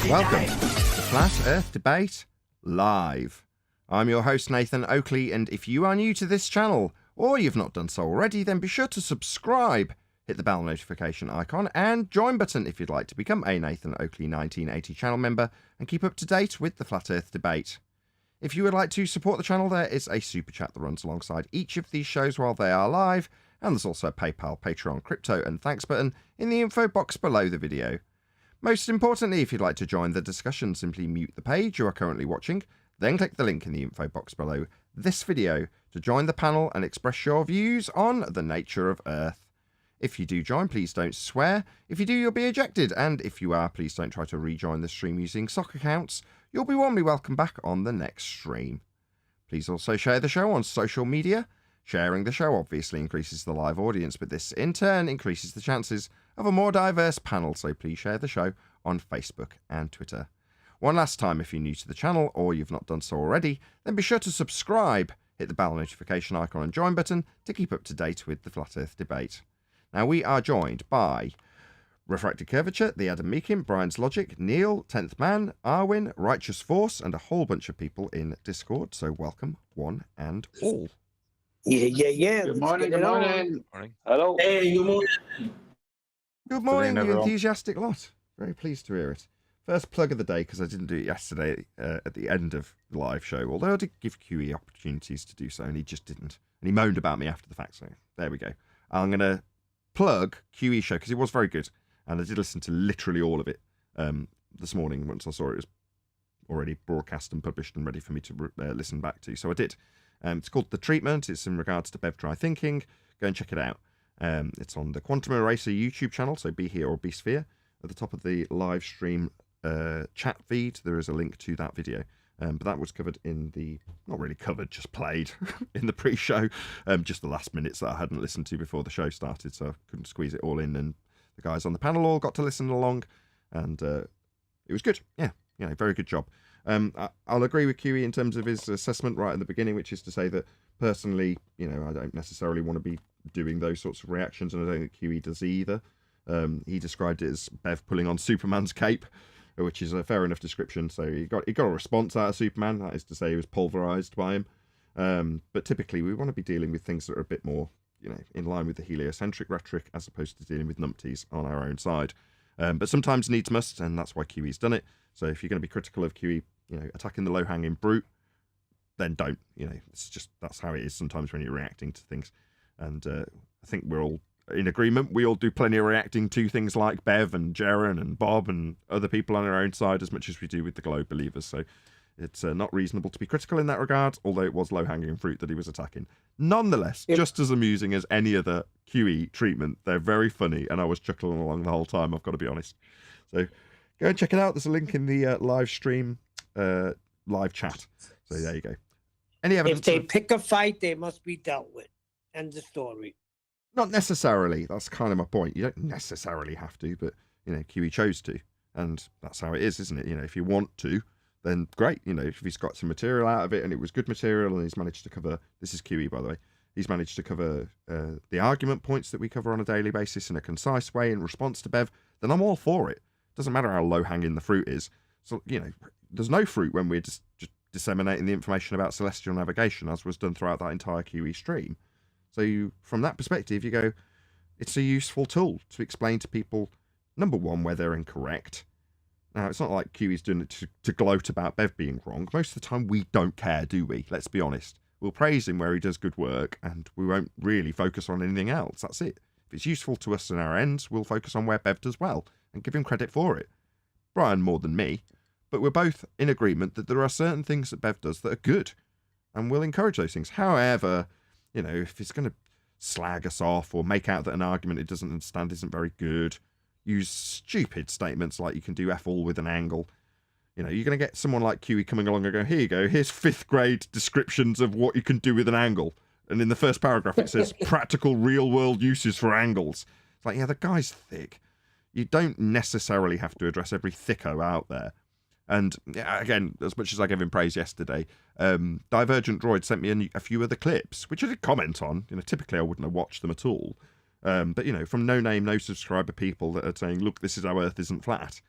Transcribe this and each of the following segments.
Welcome to the Flat Earth Debate Live. I'm your host Nathan Oakley, and if you are new to this channel, or you've not done so already, then be sure to subscribe, hit the bell notification icon, and join button if you'd like to become a Nathan Oakley 1980 channel member and keep up to date with the Flat Earth Debate. If you would like to support the channel, there is a super chat that runs alongside each of these shows while they are live, and there's also a PayPal, Patreon, crypto and thanks button in the info box below the video. Most importantly, if you'd like to join the discussion, simply mute the page you are currently watching, then click the link in the info box below this video to join the panel and express your views on the nature of Earth. If you do join, please don't swear. If you do, you'll be ejected, and if you are, please don't try to rejoin the stream using sock accounts. You'll be warmly welcome back on the next stream. Please also share the show on social media. Sharing the show obviously increases the live audience, but this in turn increases the chances of a more diverse panel, so please share the show on Facebook and Twitter. One last time, if you're new to the channel or you've not done so already, then be sure to subscribe, hit the bell notification icon and join button to keep up to date with the Flat Earth Debate. Now we are joined by Refracted Curvature, The Adam Meekin, Brian's Logic, Neil, 10th Man, Arwin, Righteous Force, and a whole bunch of people in Discord, so welcome one and all. Yeah. Good morning. Morning. Hello. Hey, good morning. Good morning, you everyone. enthusiastic lot. Very pleased to hear it. First plug of the day, because I didn't do it yesterday at the end of the live show, although I did give QE opportunities to do so, and he just didn't. And he moaned about me after the fact, so there we go. I'm going to plug QE show, because it was very good, and I did listen to literally all of it this morning once I saw it was already broadcast and published and ready for me to listen back to, so I did. It's called The Treatment. It's in regards to Bev Dry Thinking. Go and check it out. It's on the Quantum Eraser YouTube channel, so be here or be sphere. At the top of the live stream chat feed, there is a link to that video. But that was covered in the, not really covered, just played in the pre-show. Just the last minutes that I hadn't listened to before the show started, so I couldn't squeeze it all in. And the guys on the panel all got to listen along, and it was good. Yeah, very good job. I'll agree with QE in terms of his assessment right at the beginning, which is to say that personally, I don't necessarily want to be doing those sorts of reactions, and I don't think QE does either. He described it as Bev pulling on Superman's cape, which is a fair enough description. So he got a response out of Superman, that is to say he was pulverized by him. But typically we want to be dealing with things that are a bit more, in line with the heliocentric rhetoric, as opposed to dealing with numpties on our own side. But sometimes needs must, and that's why QE's done it. So if you're going to be critical of QE, attacking the low-hanging brute, then don't. It's just, that's how it is sometimes when you're reacting to things. And I think we're all in agreement. We all do plenty of reacting to things like Bev and Jaron and Bob and other people on our own side as much as we do with the Globe Believers. So it's not reasonable to be critical in that regard, although it was low-hanging fruit that he was attacking. Nonetheless, just as amusing as any other QE treatment. They're very funny, and I was chuckling along the whole time, I've got to be honest. So go and check it out. There's a link in the live stream, live chat. So there you go. Any evidence? If they pick a fight, they must be dealt with. End the story. Not necessarily. That's kind of my point. You don't necessarily have to, but QE chose to, and that's how it is, isn't it? If you want to, then great. If he's got some material out of it and it was good material, and he's managed to cover. This is QE, by the way. He's managed to cover the argument points that we cover on a daily basis in a concise way in response to Bev. Then I'm all for it. Doesn't matter how low hanging the fruit is. So there's no fruit when we're just disseminating the information about celestial navigation, as was done throughout that entire QE stream. So from that perspective, you go, it's a useful tool to explain to people, number one, where they're incorrect. Now, it's not like QE's doing it to gloat about Bev being wrong. Most of the time, we don't care, do we? Let's be honest. We'll praise him where he does good work, and we won't really focus on anything else. That's it. If it's useful to us and our ends, we'll focus on where Bev does well and give him credit for it. Brian more than me, but we're both in agreement that there are certain things that Bev does that are good, and we'll encourage those things. However, if it's going to slag us off or make out that an argument it doesn't understand isn't very good, use stupid statements like you can do F all with an angle. You're going to get someone like QE coming along and go, here you go, here's 5th grade descriptions of what you can do with an angle. And in the first paragraph it says practical real world uses for angles. It's like, yeah, the guy's thick. You don't necessarily have to address every thicko out there. And yeah, again, as much as I gave him praise yesterday, Divergent Droid sent me a few other clips, which I did comment on. Typically I wouldn't have watched them at all. But, from no name, no subscriber people that are saying, look, this is how Earth isn't flat.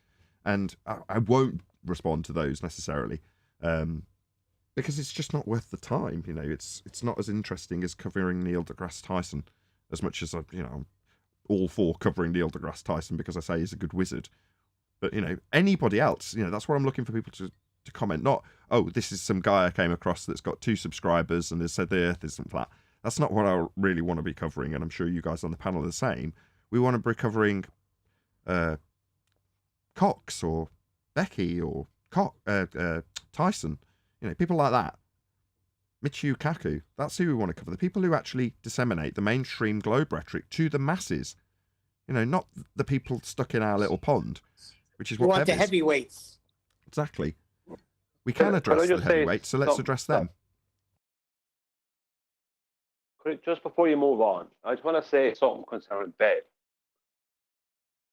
And I won't respond to those necessarily, because it's just not worth the time. You know, it's not as interesting as covering Neil deGrasse Tyson, as much as I'm all for covering Neil deGrasse Tyson because I say he's a good wizard. But anybody else, that's where I'm looking for people to comment. Not, oh, this is some guy I came across that's got 2 subscribers and has said the Earth isn't flat. That's not what I really want to be covering, and I'm sure you guys on the panel are the same. We want to be covering Cox or Becky or Tyson, people like that. Michio Kaku, that's who we want to cover. The people who actually disseminate the mainstream globe rhetoric to the masses. Not the people stuck in our little pond, which is what We want the Bev is. heavyweights. Exactly. We can address the heavyweights, so let's address them. Just before you move on, I just want to say something concerning Bev.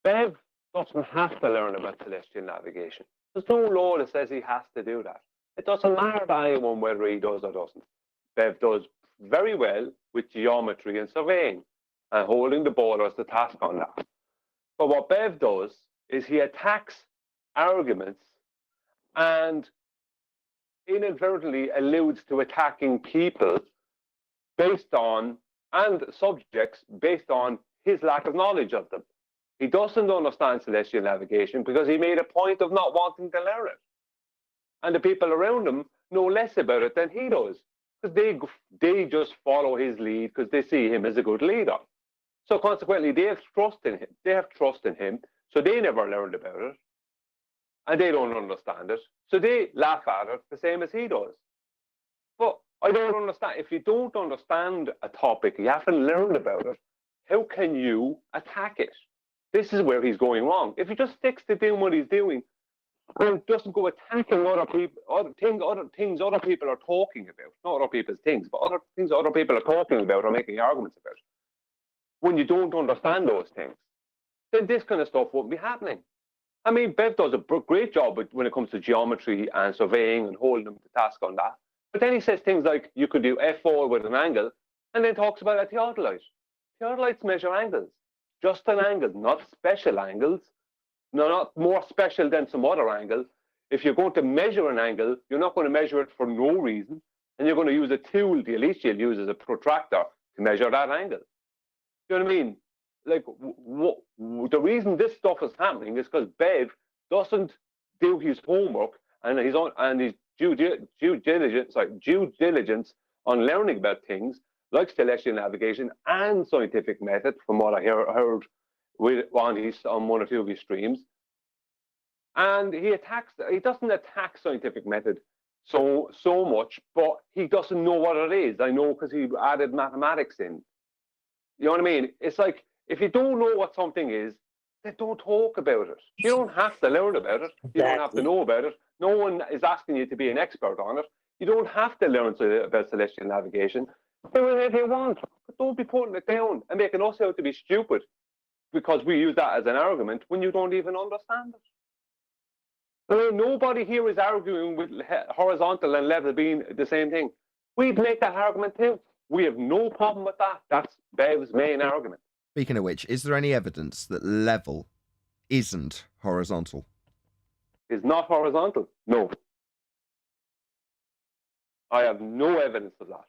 Bev doesn't have to learn about celestial navigation. There's no law that says he has to do that. It doesn't matter to anyone whether he does or doesn't. Bev does very well with geometry and surveying, and holding the ball as the task on that. But what Bev does is he attacks arguments and inadvertently alludes to attacking people based on, and subjects based on his lack of knowledge of them. He doesn't understand celestial navigation because he made a point of not wanting to learn it. And the people around him know less about it than he does, because they just follow his lead because they see him as a good leader. So consequently, they have trust in him. So they never learned about it, and they don't understand it. So they laugh at it the same as he does. But I don't understand. If you don't understand a topic, you haven't learned about it, how can you attack it? This is where he's going wrong. If he just sticks to doing what he's doing and doesn't go attacking other people, other things other people are talking about, not other people's things, but other things other people are talking about or making arguments about, when you don't understand those things, then this kind of stuff won't be happening. I mean, Bev does a great job when it comes to geometry and surveying and holding them to task on that. But then he says things like you could do F4 with an angle, and then talks about a theodolite. Theodolites measure angles, just an angle, not special angles. No, not more special than some other angle. If you're going to measure an angle, you're not going to measure it for no reason, and you're going to use a tool, the least you'll use is a protractor to measure that angle. You know what I mean? Like, the reason this stuff is happening is because Bev doesn't do his homework and his due diligence on learning about things like celestial navigation and scientific method, from what I heard on one or two of his streams. And he doesn't attack scientific method so much, but he doesn't know what it is. I know because he added mathematics in. You know what I mean? It's like, if you don't know what something is, then don't talk about it. You don't have to learn about it. You don't have to know about it. No one is asking you to be an expert on it. You don't have to learn about celestial navigation. Do whatever you want, but don't be putting it down and making us out to be stupid because we use that as an argument when you don't even understand it. I mean, nobody here is arguing with horizontal and level being the same thing. We'd make that argument too. We have no problem with that. That's Bev's main argument. Speaking of which, is there any evidence that level isn't horizontal? Is not horizontal? No. I have no evidence of that.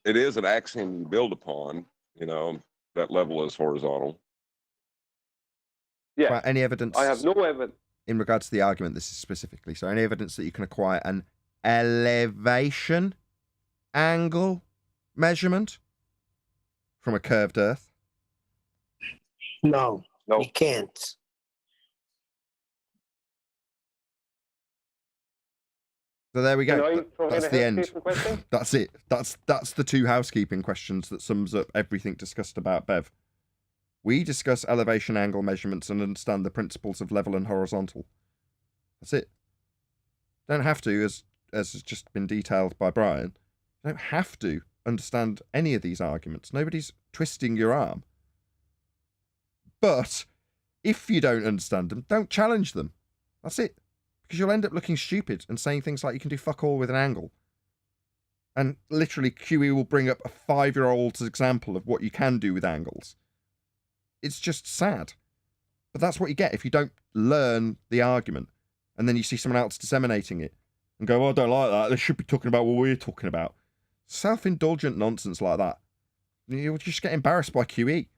It is an axiom you build upon, that level is horizontal. Yeah. Right, any evidence? I have no evidence. In regards to the argument, this is specifically, so any evidence that you can acquire an elevation angle measurement from a curved Earth? No, No. you can't. So there we go. That's the end. Question? That's it. That's the 2 housekeeping questions that sums up everything discussed about Bev. We discuss elevation angle measurements and understand the principles of level and horizontal. That's it. Don't have to, as has just been detailed by Brian, you don't have to understand any of these arguments. Nobody's twisting your arm. But if you don't understand them, don't challenge them. That's it. Because you'll end up looking stupid and saying things like you can do fuck all with an angle. And literally QE will bring up a 5-year-old's example of what you can do with angles. It's just sad. But that's what you get if you don't learn the argument, and then you see someone else disseminating it, and go, "Oh, I don't like that. They should be talking about what we're talking about." Self-indulgent nonsense like that. You'll just get embarrassed by QE,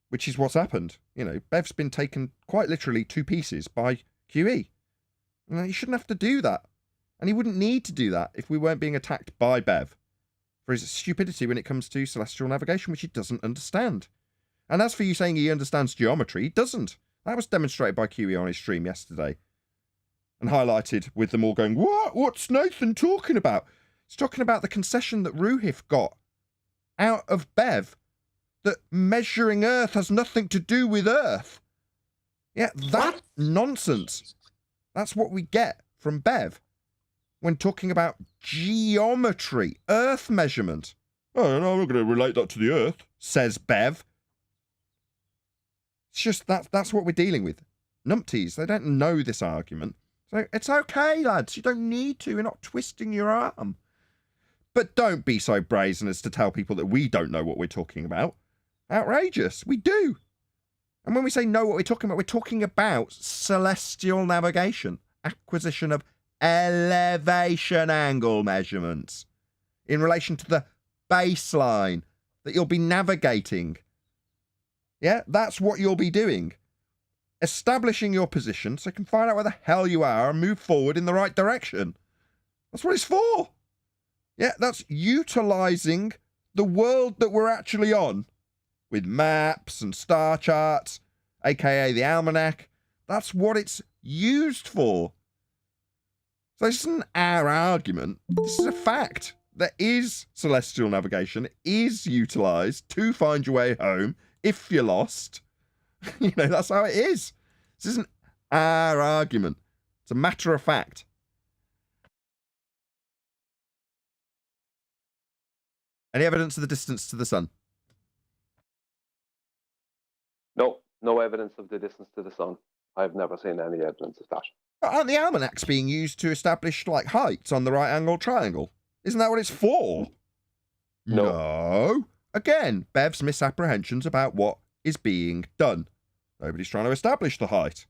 which is what's happened. You know, Bev's been taken quite literally to pieces by QE. And he shouldn't have to do that. And he wouldn't need to do that if we weren't being attacked by Bev for his stupidity when it comes to celestial navigation, which he doesn't understand. And as for you saying he understands geometry, he doesn't. That was demonstrated by QE on his stream yesterday. And highlighted with them all going, "What? What's Nathan talking about?" He's talking about the concession that Ruhif got out of Bev, that measuring Earth has nothing to do with Earth. Yeah, that's nonsense. That's what we get from Bev when talking about geometry, Earth measurement. "Oh, no, I'm not going to relate that to the Earth," says Bev. It's just that's what we're dealing with. Numpties, they don't know this argument. So it's okay, lads. You don't need to. You're not twisting your arm. But don't be so brazen as to tell people that we don't know what we're talking about. Outrageous. We do. And when we say know what we're talking about celestial navigation, acquisition of elevation angle measurements in relation to the baseline that you'll be navigating. Yeah, that's what you'll be doing. Establishing your position so you can find out where the hell you are and move forward in the right direction. That's what it's for. Yeah, that's utilising the world that we're actually on with maps and star charts, aka the almanac. That's what it's used for. So this isn't our argument. This is a fact. There is celestial navigation. It is utilised to find your way home if you're lost. You know, that's how it is. This isn't our argument. It's a matter of fact. Any evidence of the distance to the sun? No, no evidence of the distance to the sun. I've never seen any evidence of that. But aren't the almanacs being used to establish, like, heights on the right angle triangle? Isn't that what it's for? No. Again, Bev's misapprehensions about what is being done. Nobody's trying to establish the height.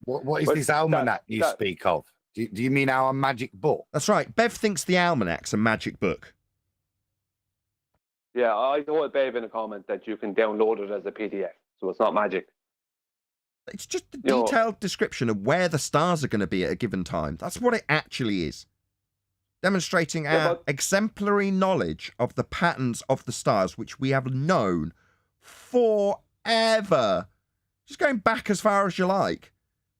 What is this almanac you speak of? Do you mean our magic book? That's right. Bev thinks the almanac's a magic book. Yeah, I told Babe in a comment that you can download it as a PDF, so it's not magic. It's just a detailed description of where the stars are going to be at a given time. That's what it actually is. Demonstrating our exemplary knowledge of the patterns of the stars, which we have known forever. Just going back as far as you like.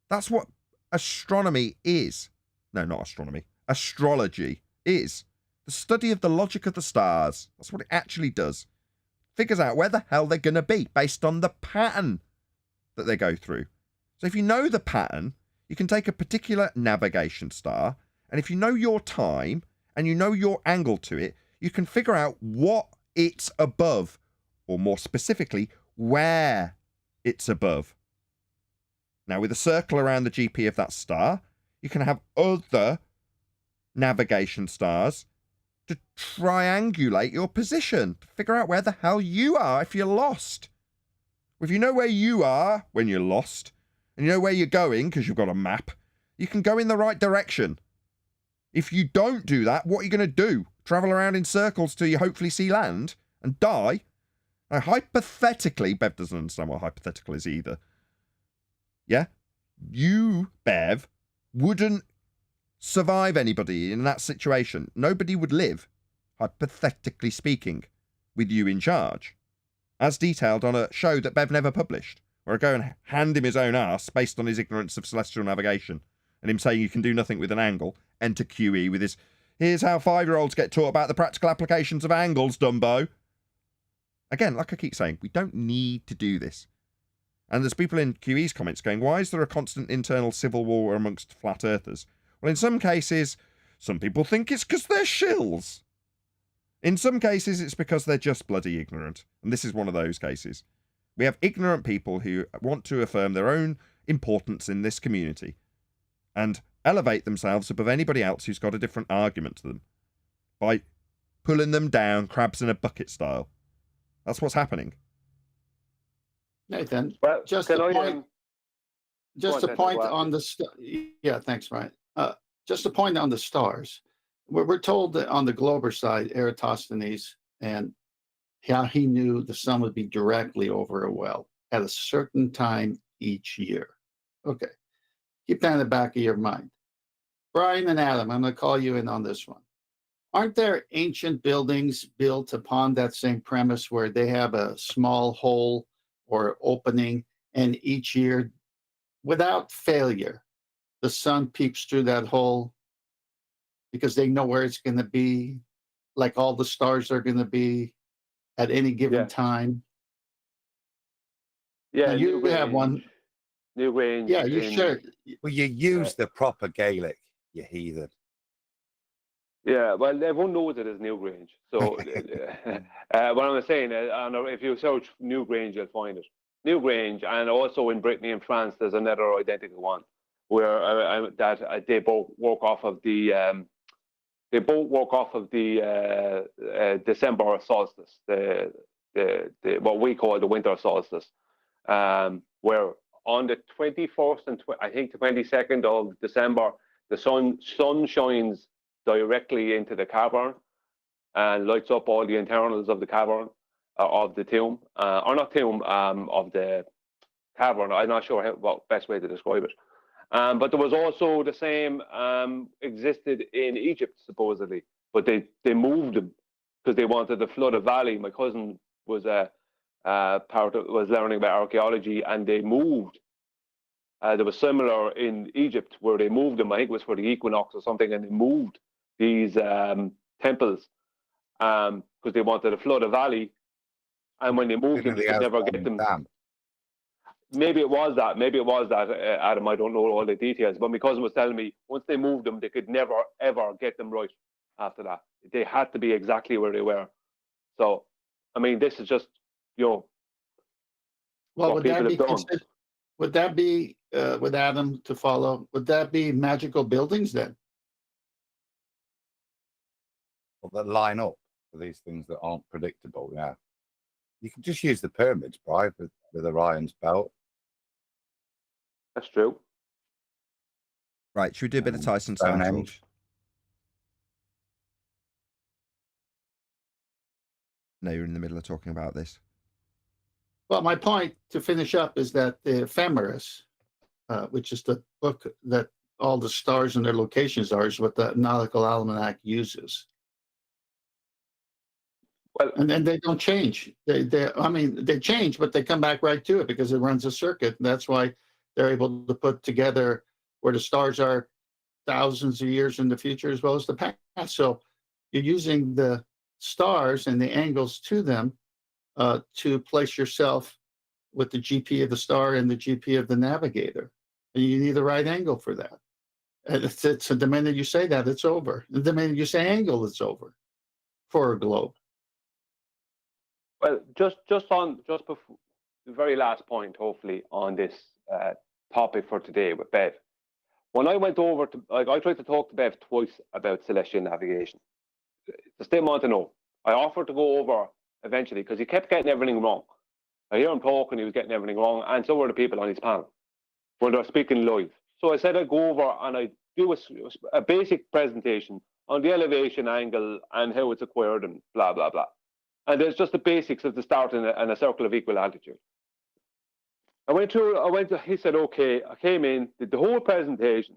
That's what astronomy is. No, not astronomy. Astrology is. The study of the logic of the stars. That's what it actually does. Figures out where the hell they're going to be based on the pattern that they go through. So if you know the pattern, you can take a particular navigation star, and if you know your time and you know your angle to it, you can figure out what it's above, or more specifically, where it's above. Now, with a circle around the GP of that star, you can have other navigation stars to triangulate your position, to figure out where the hell you are if you're lost. If you know where you are when you're lost, and you know where you're going because you've got a map, you can go in the right direction. If you don't do that, what are you going to do? Travel around in circles till you hopefully see land and die? Now, hypothetically, Bev doesn't understand what hypothetical is either. Yeah? You, Bev, wouldn't survive anybody in that situation. Nobody would live, hypothetically speaking, with you in charge. As detailed on a show that Bev never published, where I go and hand him his own ass based on his ignorance of celestial navigation, and him saying you can do nothing with an angle, enter QE with his, "Here's how 5-year-olds get taught about the practical applications of angles, Dumbo." Again, like I keep saying, we don't need to do this. And there's people in QE's comments going, why is there a constant internal civil war amongst flat earthers? Well, in some cases, some people think it's because they're shills. In some cases, it's because they're just bloody ignorant. And this is one of those cases. We have ignorant people who want to affirm their own importance in this community and elevate themselves above anybody else who's got a different argument to them by pulling them down, crabs in a bucket style. That's what's happening. Nathan, Well, just can a I? point. Just on, a Nathan, point go on ahead. yeah, thanks, Ryan. Just a point on the stars. We're told that on the Glober side, Eratosthenes and how he knew the sun would be directly over a well at a certain time each year. Okay, keep that in the back of your mind. Brian and Adam, I'm going to call you in on this one. Aren't there ancient buildings built upon that same premise where they have a small hole or opening, and each year, without failure, the sun peeps through that hole because they know where it's going to be, like all the stars are going to be at any given Yeah, time? Now yeah, you have one. New Grange Yeah, you in. sure? Well, you use the proper Gaelic, you heathen. Yeah, well, everyone knows it as New Grange. So, what I'm saying, if you search New Grange, you'll find it. New Grange, and also in Brittany and France, there's another identical one where they both work off of the December solstice, the what we call the winter solstice, where on the 21st and I think the 22nd of December, the sun shines directly into the cavern and lights up all the internals of the cavern, of the tomb, or not tomb, of the cavern. I'm not sure what best way to describe it. But there was also the same existed in Egypt supposedly, but they moved them because they wanted to flood a valley. My cousin was was learning about archaeology, and they moved. There was similar in Egypt where they moved them. I think it was for the equinox or something, and they moved these temples because they wanted to flood a valley. And when they moved them, they could never get them. Dam. Maybe it was that. Maybe it was that, Adam. I don't know all the details, but my cousin was telling me once they moved them, they could never ever get them right after that. They had to be exactly where they were. So, I mean, this is just Well, what would people that have be done. would that be with Adam to follow? Would that be magical buildings then? That line up for these things that aren't predictable. Yeah, you can just use the pyramids, Brian, with Orion's belt. That's true. Right, should we do a bit of Tyson Stonehenge. talk? No, you're in the middle of talking about this. Well, my point to finish up is that the Ephemeris, which is the book that all the stars and their locations are, is what the Nautical Almanac uses. Well, And then they don't change. They change, but they come back right to it because it runs a circuit. And that's why they're able to put together where the stars are thousands of years in the future as well as the past. So you're using the stars and the angles to them to place yourself with the GP of the star and the GP of the navigator. And you need the right angle for that. And it's the minute you say that, it's over. And the minute you say angle, it's over for a globe. well, just before the very last point, hopefully on this topic for today with Bev. When I went over to, I tried to talk to Bev twice about celestial navigation. The still want to know. I offered to go over eventually because he kept getting everything wrong. I hear him talking, he was getting everything wrong, and so were the people on his panel when they're speaking live. So I said I'd go over and I'd do a basic presentation on the elevation angle and how it's acquired and blah, blah, blah. And there's just the basics of the start in a circle of equal altitude. He said, okay, I came in, did the whole presentation,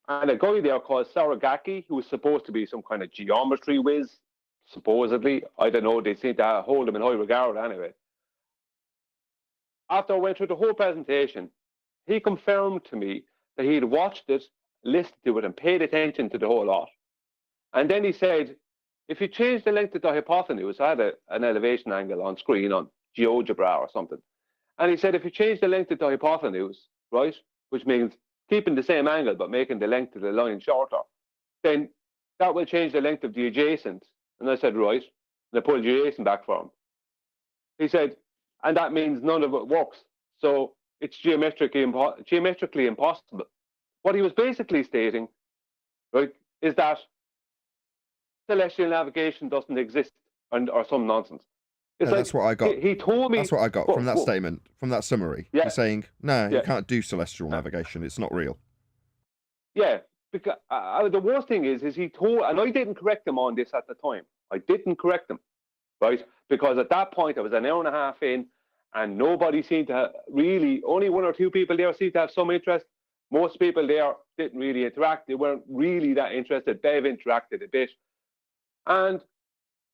and a guy there called Saragaki, who was supposed to be some kind of geometry whiz, supposedly. I don't know, they seem to hold him in high regard anyway. After I went through the whole presentation, he confirmed to me that he'd watched it, listened to it, and paid attention to the whole lot. And then he said, if you change the length of the hypotenuse, I had an elevation angle on screen on GeoGebra or something. And he said, if you change the length of the hypotenuse, right, which means keeping the same angle but making the length of the line shorter, then that will change the length of the adjacent. And I said, right. And I pulled the adjacent back for him. He said, and that means none of it works. So it's geometrically impossible. What he was basically stating, right, is that celestial navigation doesn't exist or some nonsense. It's No, that's what I got. He told me. That's what I got from that statement, from that summary. Yeah. He's saying, no, you Yeah. can't do celestial navigation. It's not real. Yeah, because the worst thing is he told, and I didn't correct him on this at the time. I didn't correct him, right? Because at that point, I was an hour and a half in, and nobody seemed to really, only one or two people there seemed to have some interest. Most people there didn't really interact. They weren't really that interested. Bev interacted a bit. And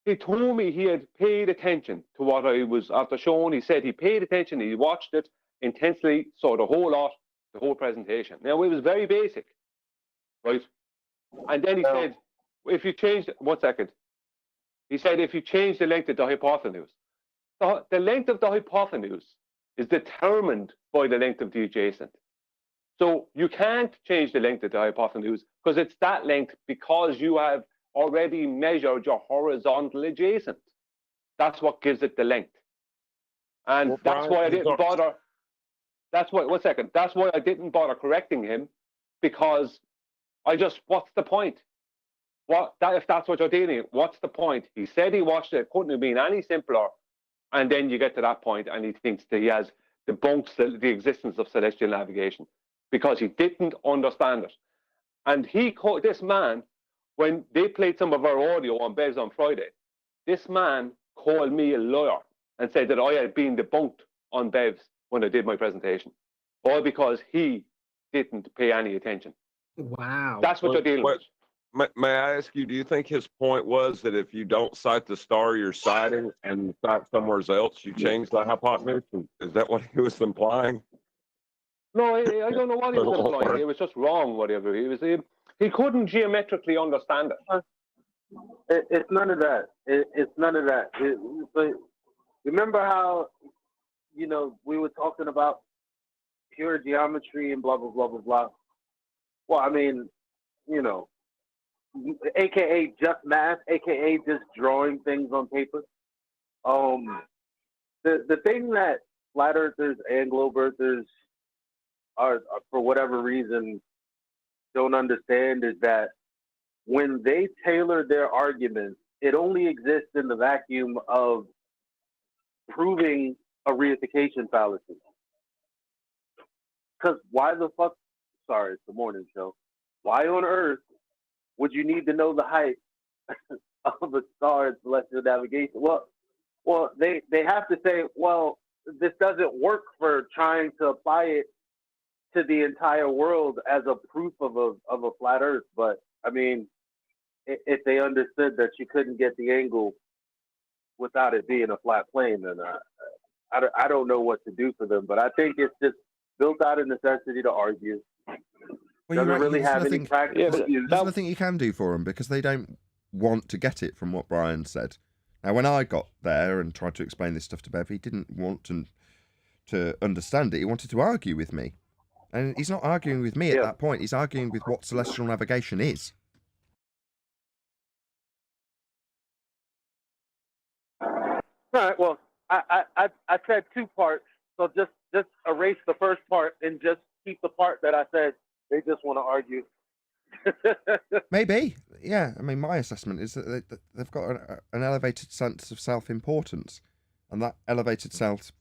he told me he had paid attention to what I was after showing. He said he paid attention, he watched it intensely, saw the whole lot, the whole presentation. Now, it was very basic, right? And then he said, if you change, 1 second. He said, if you change the length of the hypotenuse, the length of the hypotenuse is determined by the length of the adjacent. So you can't change the length of the hypotenuse because it's that length because you have already measured your horizontal adjacent. That's what gives it the length. And Well, that's Brian, why I he's didn't not- bother. That's why, 1 second. That's why I didn't bother correcting him, because I just, what's the point? If that's what you're dealing with, what's the point? He said he watched it, couldn't have been any simpler. And then you get to that point and he thinks that he has debunked the existence of celestial navigation because he didn't understand it. And this man, when they played some of our audio on Bev's on Friday, this man called me a liar and said that I had been debunked on Bev's when I did my presentation, all because he didn't pay any attention. Wow. That's what you're dealing with. May I ask you, do you think his point was that if you don't cite the star you're citing and cite somewhere else, you change the hypotenuse? Is that what he was implying? No, I don't know what he was implying. It was just wrong, whatever. He couldn't geometrically understand it. It's none of that. It's none of that. But remember how, we were talking about pure geometry and blah, blah, blah, blah, blah. Well, I mean, AKA just math, AKA just drawing things on paper. The thing that flat earthers and globe earthers are for whatever reason don't understand is that when they tailor their arguments, it only exists in the vacuum of proving a reification fallacy. Because why the fuck? Sorry, it's the morning show. Why on earth would you need to know the height of a star in celestial navigation? Well, they have to say, well, this doesn't work for trying to apply it to the entire world as a proof of a flat Earth. But I mean, if they understood that you couldn't get the angle without it being a flat plane, then I don't know what to do for them. But I think it's just built out of necessity to argue. Well, Doesn't really have any practical use. There's nothing you can do for them because they don't want to get it from what Brian said. Now, when I got there and tried to explain this stuff to Bev, he didn't want to understand it. He wanted to argue with me. And he's not arguing with me at that point. He's arguing with what celestial navigation is. All right. Well, I said two parts, so just erase the first part and just keep the part that I said they just want to argue. Maybe, yeah. I mean, my assessment is that they've got an elevated sense of self-importance, and that elevated sense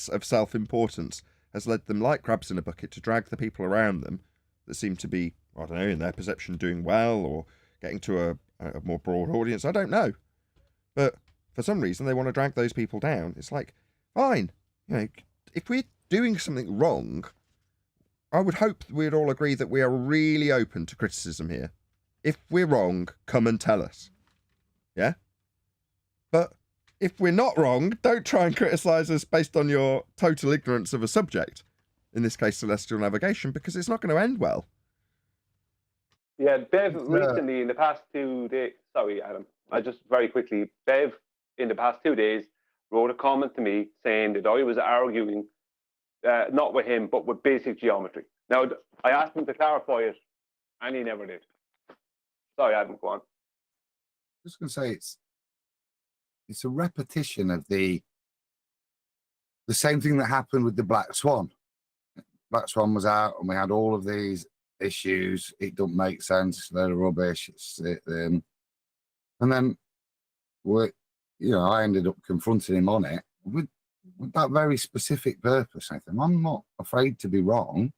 of self-importance has led them, like crabs in a bucket, to drag the people around them that seem to be, I don't know, in their perception, doing well or getting to a more broad audience. I don't know, but for some reason they want to drag those people down. It's like, fine, if we're doing something wrong, I would hope we'd all agree that we are really open to criticism here. If we're wrong, come and tell us. Yeah? But if we're not wrong, don't try and criticise us based on your total ignorance of a subject. In this case, celestial navigation, because it's not going to end well. Yeah, Bev recently in the past 2 days, sorry, Adam, I just very quickly, Bev in the past 2 days wrote a comment to me saying that I was arguing not with him, but with basic geometry. Now, I asked him to clarify it, and he never did. Sorry, Adam, go on. I was going to say it's a repetition of the same thing that happened with the Black Swan. Black Swan was out, and we had all of these issues. It don't make sense. They're rubbish. And then I ended up confronting him on it with that very specific purpose. I think I'm not afraid to be wrong.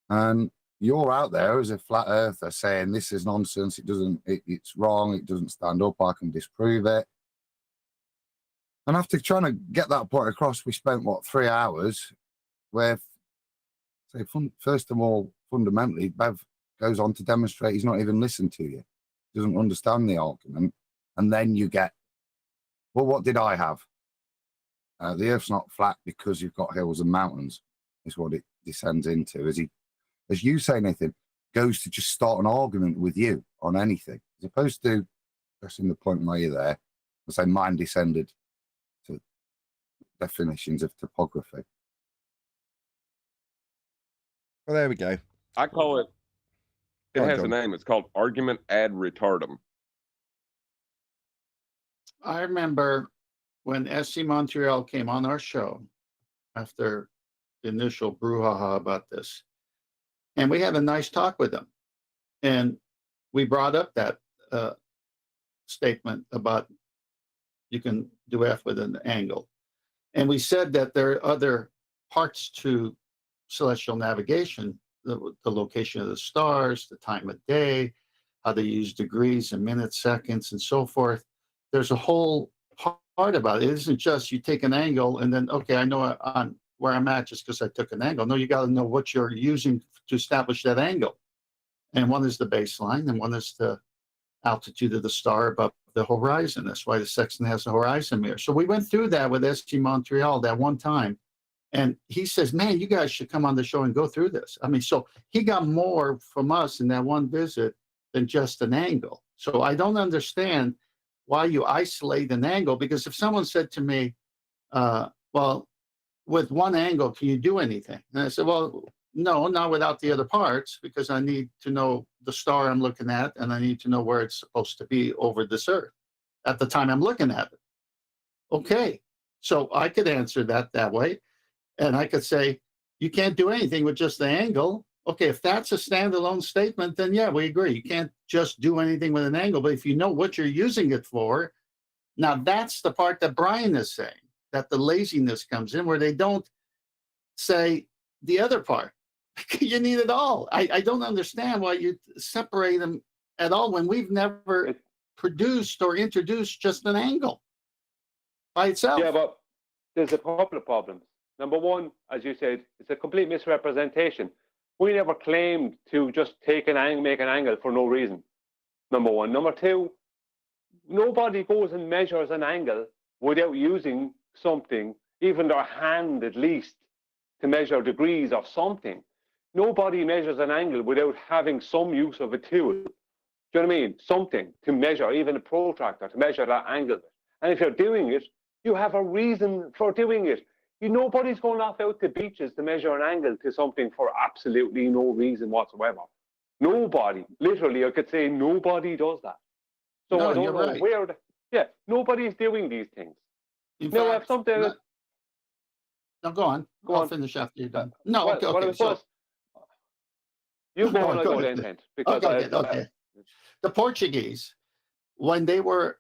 And you're out there as a flat earther saying this is nonsense. It's wrong. It doesn't stand up. I can disprove it. And after trying to get that point across, we spent 3 hours where, say, first of all, fundamentally, Bev goes on to demonstrate he's not even listened to you, doesn't understand the argument. And then you get, well, what did I have? The earth's not flat because you've got hills and mountains, is what it descends into. As you say, Nathan, goes to just start an argument with you on anything, as opposed to pressing the point where you're there. I say mine descended to definitions of topography. Well, there we go. I call it, it Go on, has a John. name. It's called argument ad retardum. I remember when SC Montreal came on our show after the initial brouhaha about this, and we had a nice talk with him, and we brought up that statement about you can do F with an angle, and we said that there are other parts to celestial navigation, the location of the stars, the time of day, how they use degrees and minutes, seconds, and so forth. There's a whole part about it. It isn't just you take an angle and then, okay, I know on where I'm at just because I took an angle. No, you got to know what you're using to establish that angle. And one is the baseline and one is the altitude of the star above the horizon. That's why the sextant has a horizon mirror. So we went through that with ST Montreal that one time. And he says, man, you guys should come on the show and go through this. I mean, so he got more from us in that one visit than just an angle. So I don't understand why you isolate an angle, because if someone said to me, well, with one angle, can you do anything? And I said, well, no, not without the other parts, because I need to know the star I'm looking at, and I need to know where it's supposed to be over this earth at the time I'm looking at it. Okay, so I could answer that way. And I could say, you can't do anything with just the angle. Okay, if that's a standalone statement, then yeah, we agree. You can't just do anything with an angle. But if you know what you're using it for, now that's the part that Brian is saying, that the laziness comes in, where they don't say the other part. You need it all. I don't understand why you separate them at all when we've never produced or introduced just an angle by itself. Yeah, but there's a couple of problems. Number one, as you said, it's a complete misrepresentation. We never claimed to just take an angle, make an angle for no reason. Number one. Number two, nobody goes and measures an angle without using something, even their hand at least, to measure degrees or something. Nobody measures an angle without having some use of a tool. Do you know what I mean? Something to measure, even a protractor, to measure that angle. And if you're doing it, you have a reason for doing it. Nobody's going off out to beaches to measure an angle to something for absolutely no reason whatsoever. Nobody, literally, I could say nobody does that. So No, I don't you're know right. where. Yeah, nobody's doing these things. In No, fact, if something. no, go on. Go I'll on. finish after you're done. No, Well, okay, what I okay. was So, supposed- you go on, I go go ahead. then, Kent, because okay. The Portuguese, when they were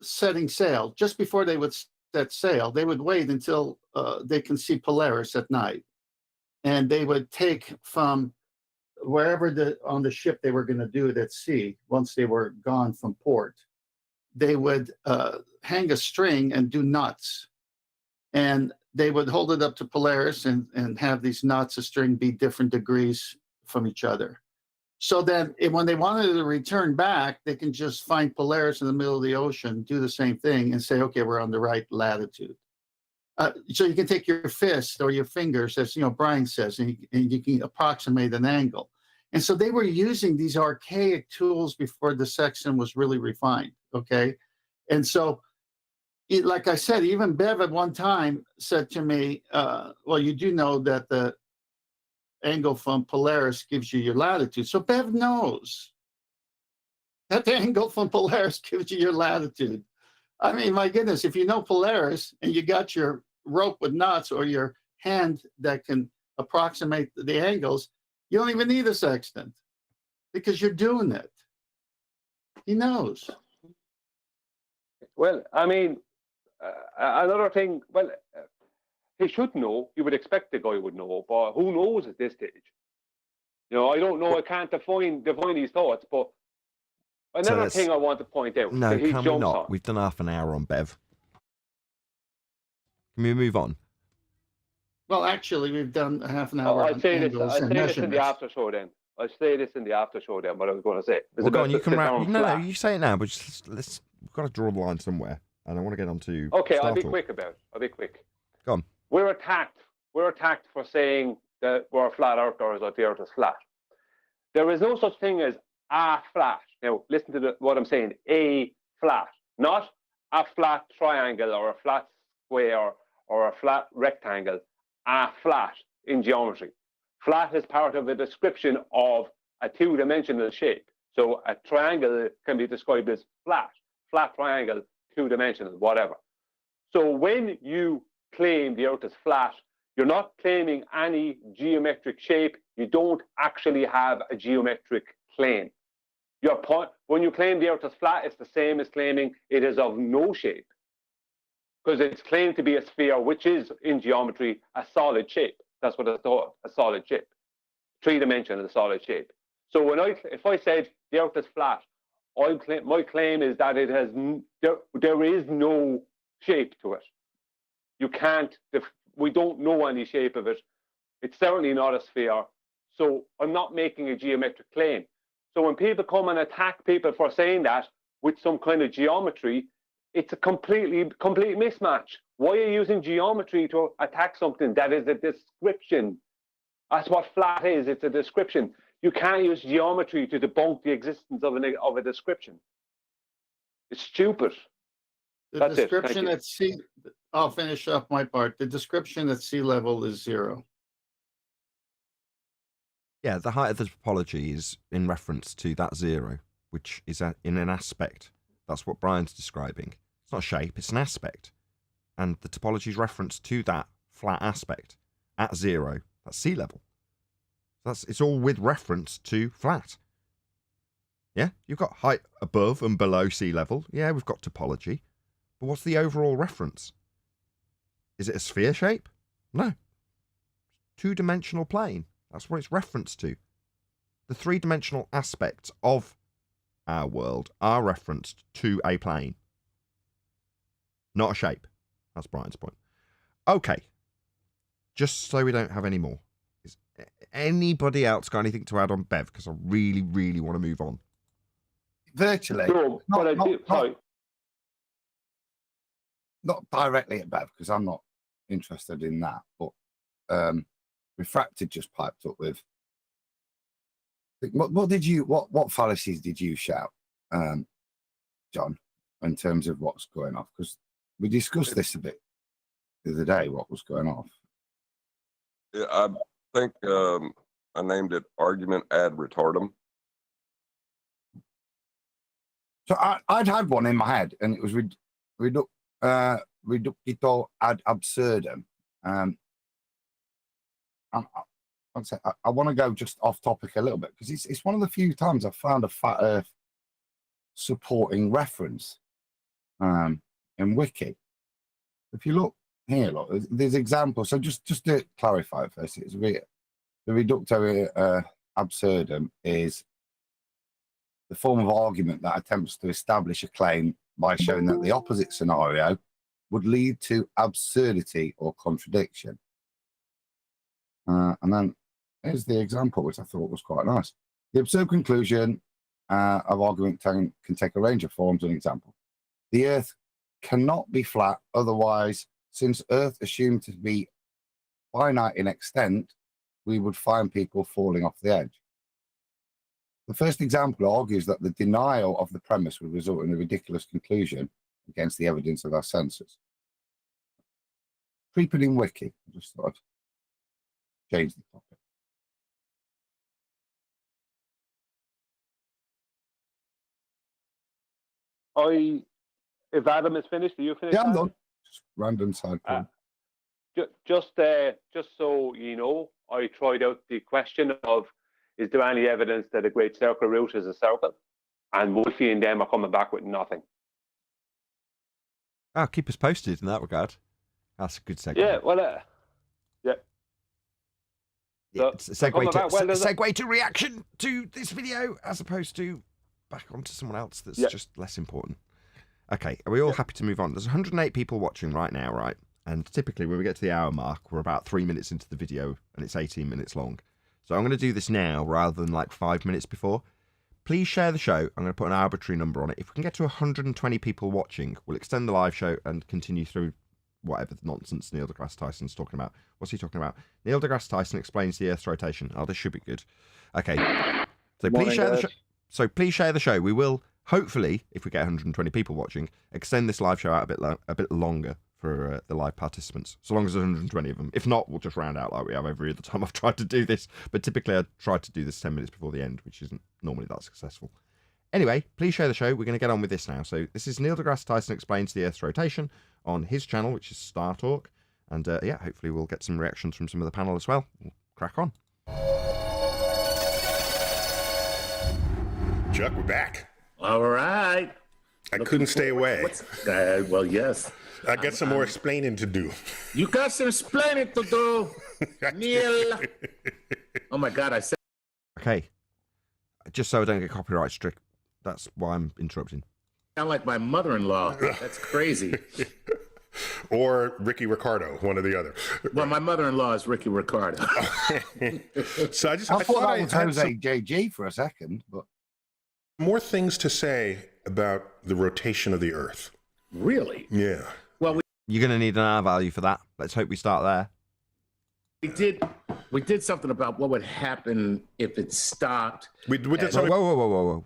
setting sail, just before they would set sail, they would wait until they can see Polaris at night. And they would take from wherever on the ship they were going to do it at sea, once they were gone from port, they would hang a string and do knots. And they would hold it up to Polaris and have these knots of string be different degrees from each other. So that when they wanted to return back, they can just find Polaris in the middle of the ocean, do the same thing, and say, okay, we're on the right latitude. So you can take your fist or your fingers, as Brian says, and you can approximate an angle. And so they were using these archaic tools before the sextant was really refined, okay? And so, like I said, even Bev at one time said to me, well, you do know that the angle from Polaris gives you your latitude. So Bev knows that the angle from Polaris gives you your latitude. I mean, my goodness, if you know Polaris and you got your rope with knots or your hand that can approximate the angles, you don't even need a sextant because you're doing it. He knows. Well, I mean, another thing. Well, he should know. You would expect the guy would know, but who knows at this stage? You know, I don't know. I can't define his thoughts. But another let's- thing I want to point out No, that he can we jumps not? on. We've done half an hour on Bev. Can we move on? Well, actually, we've done half an hour I'll on say this. angles I'll and say this in the measurements. after show then. I'll say this in the after show then. What I was going to say. It's Well, go about on. You the can wrap. term No, flat. you say it now, but just, let's. We've got to draw the line somewhere, and I want to get on to. Okay, I'll Star be Talk. quick about it. I'll be quick. Go on. We're attacked. We're attacked for saying that we're flat earthers or the earth is flat. There is no such thing as a flat. Now, listen to what I'm saying. A flat, not a flat triangle or a flat square or a flat rectangle. A flat in geometry. Flat is part of a description of a two-dimensional shape. So a triangle can be described as flat, flat triangle, two-dimensional, whatever. So when you claim the earth is flat, you're not claiming any geometric shape. You don't actually have a geometric plane. Your point, when you claim the earth is flat, it's the same as claiming it is of no shape. Because it's claimed to be a sphere, which is in geometry a solid shape. That's what it's called, a solid shape. Three-dimensional solid shape. So if I said the earth is flat, my claim is that it has there is no shape to it. You can't. We don't know any shape of it. It's certainly not a sphere. So I'm not making a geometric claim. So when people come and attack people for saying that with some kind of geometry, it's a complete mismatch. Why are you using geometry to attack something that is a description? That's what flat is. It's a description. You can't use geometry to debunk the existence of a description. It's stupid. The That's it. Thank description you. at sea, I'll finish up my part. The description at sea level is 0. Yeah, the height of the topology is in reference to that 0, which is in an aspect. That's what Brian's describing. It's not a shape, it's an aspect. And the topology is reference to that flat aspect at 0. That's sea level. It's all with reference to flat. Yeah, you've got height above and below sea level. Yeah, we've got topology. But what's the overall reference? Is it a sphere shape? No. Two-dimensional plane. That's what it's referenced to. The three-dimensional aspects of our world are referenced to a plane, not a shape. That's Brian's point. Okay. Just so we don't have any more. Is anybody else got anything to add on Bev? Because I really, really want to move on. Virtually. No, but I do. Sorry. Not directly at Bev, because I'm not interested in that. But Refracted just piped up with. What fallacies did you shout, John, in terms of what's going off? Because we discussed this a bit the other day, what was going off. Yeah, I think I named it argument ad retardum. So I'd had one in my head, and it was reductio ad absurdum. I want to go just off topic a little bit, because it's one of the few times I've found a flat Earth supporting reference in Wiki. If you look here, look, there's examples. So just to clarify first, the reductio absurdum is the form of argument that attempts to establish a claim by showing that the opposite scenario would lead to absurdity or contradiction. And then here's the example, which I thought was quite nice. The absurd conclusion of argument can take a range of forms. An example: the Earth cannot be flat, otherwise, since Earth assumed to be finite in extent, we would find people falling off the edge. The first example argues that the denial of the premise would result in a ridiculous conclusion against the evidence of our senses. Creeping in Wiki. I just thought I'd change the topic. If Adam is finished, are you finished? Yeah, I'm Adam? done. Just random side point. Just so you know, I tried out the question of, is there any evidence that a great circle root is a circle? And Wolfie and them are coming back with nothing. Oh, keep us posted in that regard. That's a good segue. Yeah, well, yeah. Yeah, it's a coming back, well, there's a- segue to reaction to this video as opposed to back onto someone else that's just less important. Okay, are we all happy to move on? There's 108 people watching right now, right? And typically when we get to the hour mark, we're about 3 minutes into the video and it's 18 minutes long. So I'm going to do this now rather than like 5 minutes before. Please share the show. I'm going to put an arbitrary number on it. If we can get to 120 people watching, we'll extend the live show and continue through whatever nonsense Neil deGrasse Tyson's talking about. What's he talking about? Neil deGrasse Tyson explains the Earth's rotation. Oh, this should be good. Okay. So please share the show. So please share the show. We will hopefully, if we get 120 people watching, extend this live show out a bit longer for the live participants, so long as there's 120 of them. If not, we'll just round out like we have every other time I've tried to do this. But typically I try to do this 10 minutes before the end, which isn't normally that successful. Anyway, please share the show. We're going to get on with this now. So this is Neil deGrasse Tyson explains the Earth's rotation on his channel, which is Star Talk. And yeah, hopefully we'll get some reactions from some of the panel as well. We'll crack on. Chuck, we're back. All right. I couldn't stay away. Well, yes. I got some more explaining to do. You got some explaining to do, Neil. Oh my God, I said. Okay. Just so I don't get copyright strict. That's why I'm interrupting. Sound like my mother-in-law. That's crazy. Or Ricky Ricardo, one or the other. Well, my mother-in-law is Ricky Ricardo. So I thought that was Jose JG for a second, but more things to say about the rotation of the Earth. Really? Yeah. Well, you're going to need an R value for that. Let's hope we start there. We did something about what would happen if it stopped. We did something. Whoa.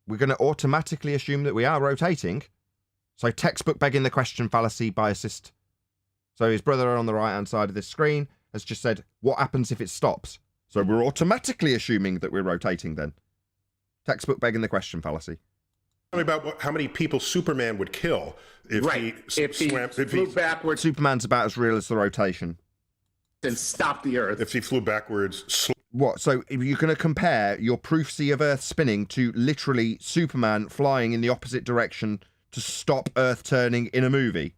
We're going to automatically assume that we are rotating. So textbook begging the question fallacy biasist. So his brother on the right-hand side of this screen has just said, what happens if it stops? So we're automatically assuming that we're rotating then. Textbook begging the question fallacy. Tell me about how many people Superman would kill if he flew backwards. Superman's about as real as the rotation. Then stop the Earth. If he flew backwards. What? So you're going to compare your proof-see of Earth spinning to literally Superman flying in the opposite direction to stop Earth turning in a movie?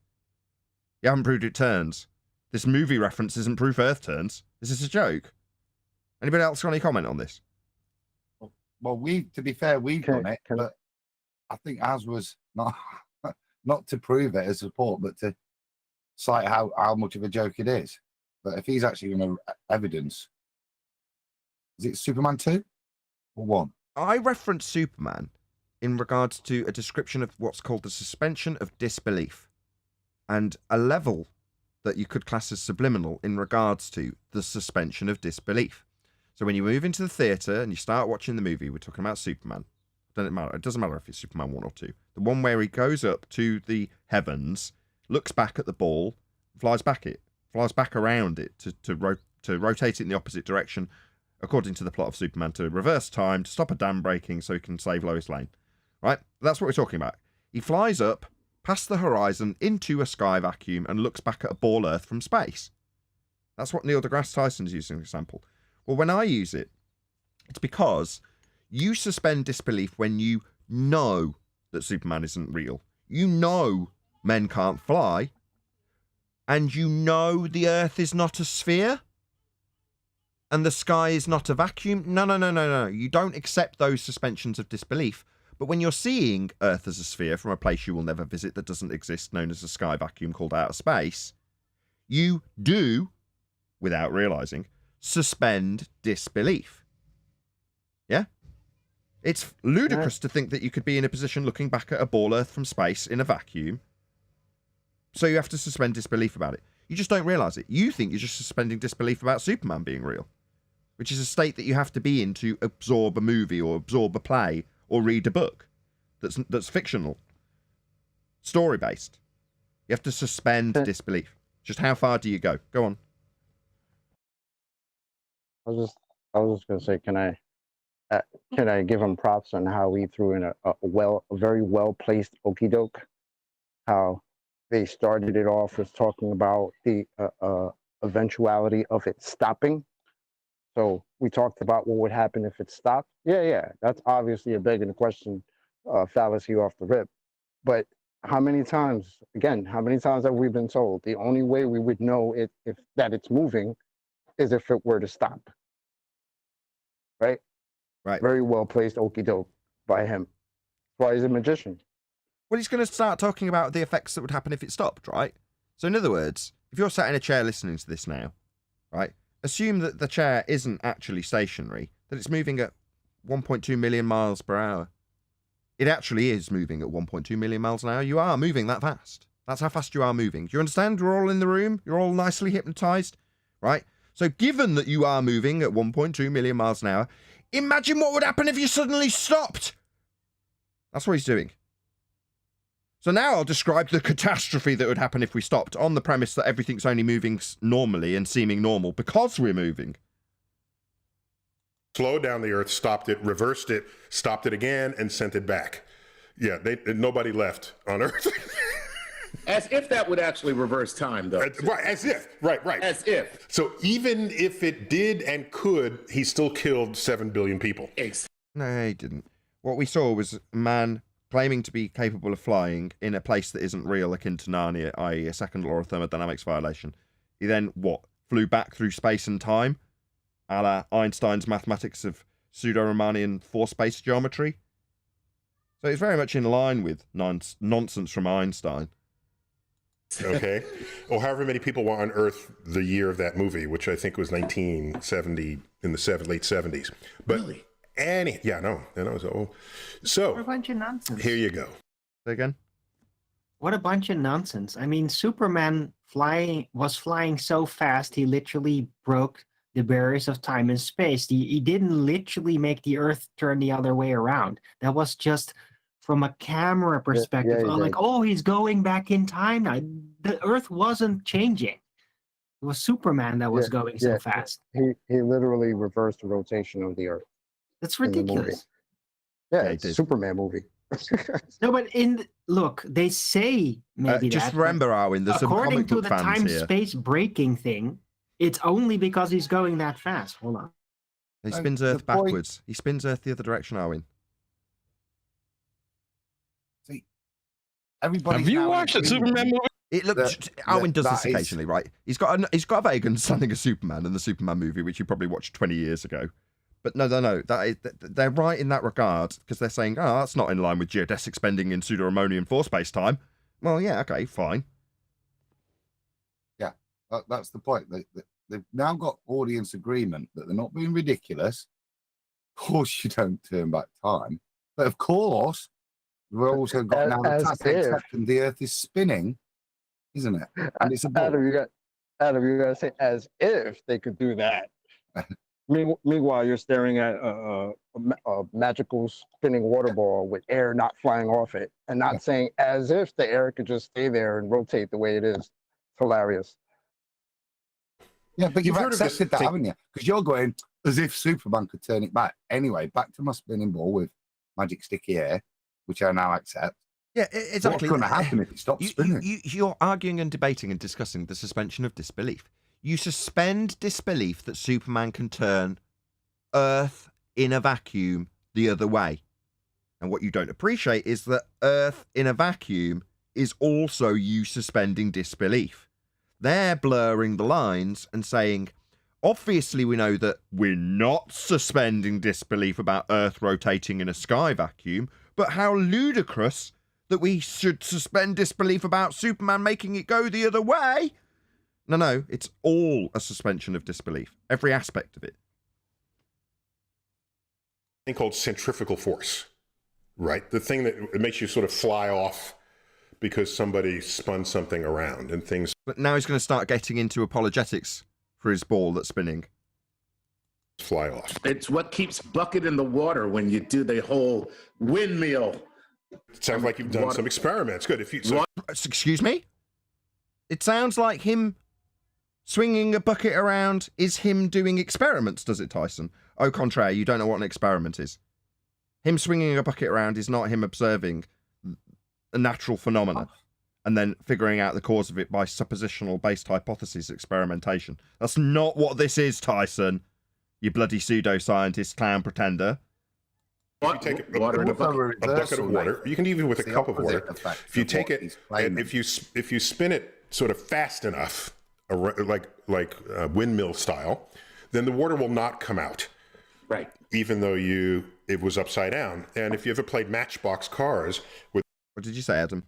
You haven't proved it turns. This movie reference isn't proof Earth turns. Is this a joke? Anybody else got any comment on this? well, to be fair, we've done it, but I think ours was not to prove it as support, but to cite how much of a joke it is. But if he's actually going to evidence, is it Superman 2 or 1? I referenced Superman in regards to a description of what's called the suspension of disbelief, and a level that you could class as subliminal in regards to the suspension of disbelief. So when you move into the theatre and you start watching the movie, we're talking about Superman. It doesn't matter if it's Superman 1 or 2. The one where he goes up to the heavens, looks back at the ball, flies back around it to rotate it in the opposite direction, according to the plot of Superman, to reverse time, to stop a dam breaking so he can save Lois Lane. Right? That's what we're talking about. He flies up past the horizon into a sky vacuum and looks back at a ball Earth from space. That's what Neil deGrasse Tyson is using as an example. Well, when I use it, it's because you suspend disbelief when you know that Superman isn't real. You know men can't fly. And you know the Earth is not a sphere. And the sky is not a vacuum. No. You don't accept those suspensions of disbelief. But when you're seeing Earth as a sphere from a place you will never visit that doesn't exist, known as a sky vacuum called outer space, you do, without realising, suspend disbelief. Yeah? It's ludicrous to think that you could be in a position looking back at a ball Earth from space in a vacuum. So you have to suspend disbelief about it. You just don't realise it. You think you're just suspending disbelief about Superman being real, which is a state that you have to be in to absorb a movie or absorb a play or read a book that's fictional, story-based. You have to suspend disbelief. Just how far do you go? Go on. I was just gonna say, can I give him props on how he threw in a very well placed okey doke? How they started it off with talking about the eventuality of it stopping. So we talked about what would happen if it stopped. Yeah, that's obviously a begging the question fallacy off the rip. But how many times have we been told the only way we would know if that it's moving is if it were to stop? Right? Right. Very well placed okey doke by him. That's why he's a magician. Well, he's going to start talking about the effects that would happen if it stopped, right? So in other words, if you're sat in a chair listening to this now, right, assume that the chair isn't actually stationary, that it's moving at 1.2 million miles per hour. It actually is moving at 1.2 million miles an hour. You are moving that fast. That's how fast you are moving. Do you understand? We're all in the room. You're all nicely hypnotized, right? So given that you are moving at 1.2 million miles an hour, imagine what would happen if you suddenly stopped. That's what he's doing. So now I'll describe the catastrophe that would happen if we stopped on the premise that everything's only moving normally and seeming normal because we're moving. Slowed down the Earth, stopped it, reversed it, stopped it again, and sent it back. Yeah, nobody left on Earth. As if that would actually reverse time, though. Right, as if. Right. As if. So even if it did and could, he still killed 7 billion people. No, he didn't. What we saw was a man claiming to be capable of flying in a place that isn't real, akin to Narnia, i.e. a second law of thermodynamics violation. He then, flew back through space and time, a la Einstein's mathematics of pseudo-Riemannian four-space geometry. So it's very much in line with nonsense from Einstein. Okay. Or however many people were on Earth the year of that movie, which I think was 1970, in the late 70s. But Really? So, What a bunch of nonsense. here you go. Say again? What a bunch of nonsense. I mean, Superman was flying so fast, he literally broke the barriers of time and space. He didn't literally make the Earth turn the other way around. That was just from a camera perspective. He's going back in time now. The Earth wasn't changing. It was Superman that was going so fast. He literally reversed the rotation of the Earth. That's in the movie. ridiculous. Yeah, Yeah, it's he a did. Superman movie. No, but look, they say maybe Just that, remember, Arwen, there's some according comic to book the fans time here. space breaking thing, it's only because he's going that fast. Hold on. He No, spins the Earth point- backwards. He spins Earth the other direction, Arwen. Everybody. Have you watched the Superman movie? It looks. Arwen does this that is- occasionally, right? He's got a vague understanding of Superman and the Superman movie, which you probably watched 20 years ago. But no. They're right in that regard because they're saying, that's not in line with geodesic spending in pseudo-Riemannian four space time. Well, yeah, okay, fine. Yeah, that's the point. They've now got audience agreement that they're not being ridiculous. Of course, you don't turn back time, but of course, we've also got now the As tacit if. exception. The Earth is spinning, isn't it? And it's a ball. Adam, you got to say as if they could do that. Meanwhile, you're staring at a magical spinning water ball with air not flying off it, and not saying as if the air could just stay there and rotate the way it is. It's hilarious. Yeah, but you've You've heard of this accepted that, thing- haven't you? Because you're going as if Superman could turn it back. Anyway, back to my spinning ball with magic sticky air, which I now accept. Yeah, exactly. What's going to happen if it stops spinning? You're arguing and debating and discussing the suspension of disbelief. You suspend disbelief that Superman can turn Earth in a vacuum the other way. And what you don't appreciate is that Earth in a vacuum is also you suspending disbelief. They're blurring the lines and saying, obviously we know that we're not suspending disbelief about Earth rotating in a sky vacuum, but how ludicrous that we should suspend disbelief about Superman making it go the other way. No, it's all a suspension of disbelief. Every aspect of it. Thing called centrifugal force, right? The thing that it makes you sort of fly off because somebody spun something around and things. But now he's going to start getting into apologetics for his ball that's spinning. Fly off. It's what keeps bucket in the water when you do the whole windmill. It sounds like you've done some experiments. Good. If you so, Excuse me? It sounds like him swinging a bucket around is him doing experiments, does it, Tyson? Au contraire, you don't know what an experiment is. Him swinging a bucket around is not him observing a natural phenomena and then figuring out the cause of it by suppositional-based hypothesis experimentation. That's not what this is, Tyson. You bloody pseudoscientist, clown pretender. If you take Water in a Also bucket. a bucket of water, you can even with a It's the cup of opposite water. effect If you of take what it he's and claiming. if you spin it sort of fast enough, like windmill style, then the water will not come out, Right. even though it was upside down. And if you ever played Matchbox Cars with What did you say, Adam?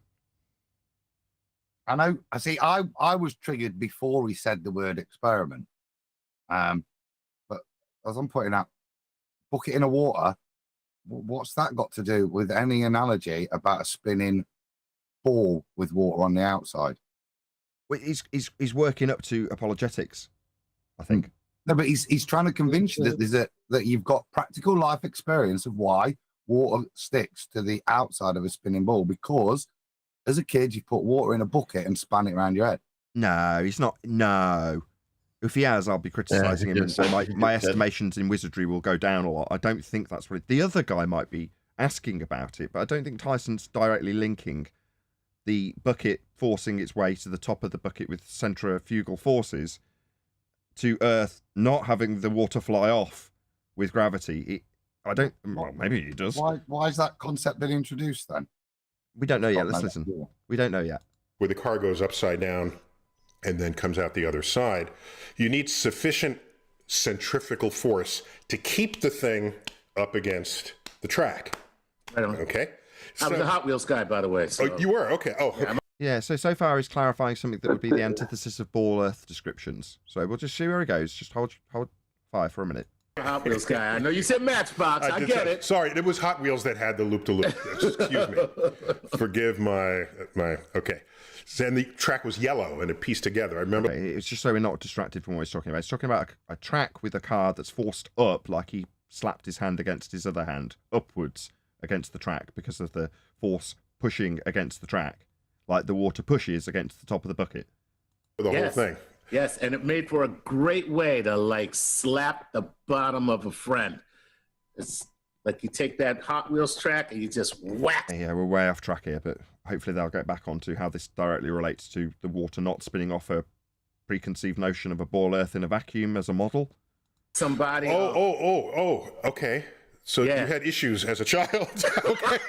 I know. I see. I was triggered before he said the word experiment. But as I'm pointing out, bucket in a water. What's that got to do with any analogy about a spinning ball with water on the outside? Well, he's working up to apologetics, I think. No, but he's trying to convince you that that you've got practical life experience of why water sticks to the outside of a spinning ball, because as a kid you put water in a bucket and span it around your head. No, he's not. No. If he has, I'll be criticising him, and my estimations in wizardry will go down a lot. I don't think that's what the other guy might be asking about it, but I don't think Tyson's directly linking the bucket forcing its way to the top of the bucket with centrifugal forces to Earth not having the water fly off with gravity. Well, maybe he does. Why has that concept been introduced then? We don't know yet. Let's listen. We don't know yet. where the car goes upside down and then comes out the other side. You need sufficient centrifugal force to keep the thing up against the track. Right on. Okay. I was a Hot Wheels guy, by the way. So. Oh, you were? Okay. Oh, okay. Yeah, so far he's clarifying something that would be the antithesis of ball Earth descriptions. So we'll just see where he goes. Just hold fire for a minute. Hot Wheels guy. I know you said Matchbox. I get it. Sorry, it was Hot Wheels that had the loop-to-loop. Excuse me. Forgive my. Okay. Then the track was yellow and it pieced together. I remember. Okay, it's just so we're not distracted from what he's talking about. He's talking about a track with a car that's forced up, like he slapped his hand against his other hand, upwards against the track because of the force pushing against the track, like the water pushes against the top of the bucket. The whole thing. Yes, and it made for a great way to like slap the bottom of a friend. It's like you take that Hot Wheels track and you just whack. Yeah, we're way off track here, but hopefully they'll get back onto how this directly relates to the water not spinning off a preconceived notion of a ball Earth in a vacuum as a model. Somebody. Oh, okay. So you had issues as a child. Okay.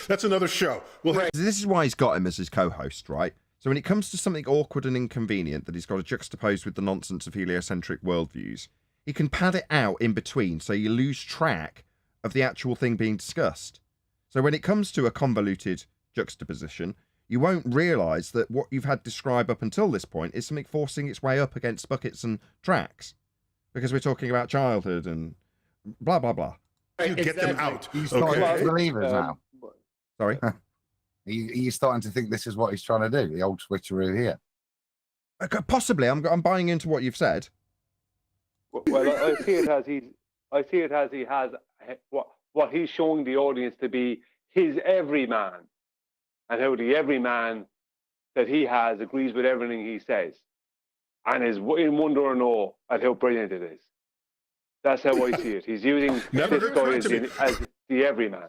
That's another show. Well, This is why he's got him as his co-host, right? So when it comes to something awkward and inconvenient that he's got to juxtapose with the nonsense of heliocentric worldviews, he can pad it out in between so you lose track of the actual thing being discussed. So when it comes to a convoluted juxtaposition, you won't realise that what you've had described up until this point is something forcing its way up against buckets and tracks. Because we're talking about childhood and blah, blah, blah. You get them out. He's not believers now. Sorry? Are you starting to think this is what he's trying to do? The old switcheroo here. Possibly. I'm buying into what you've said. Well, I see it as he has what he's showing the audience to be his everyman, and how the everyman that he has agrees with everything he says, and is in wonder and awe at how brilliant it is. That's how I see it. He's using this guy as the everyman.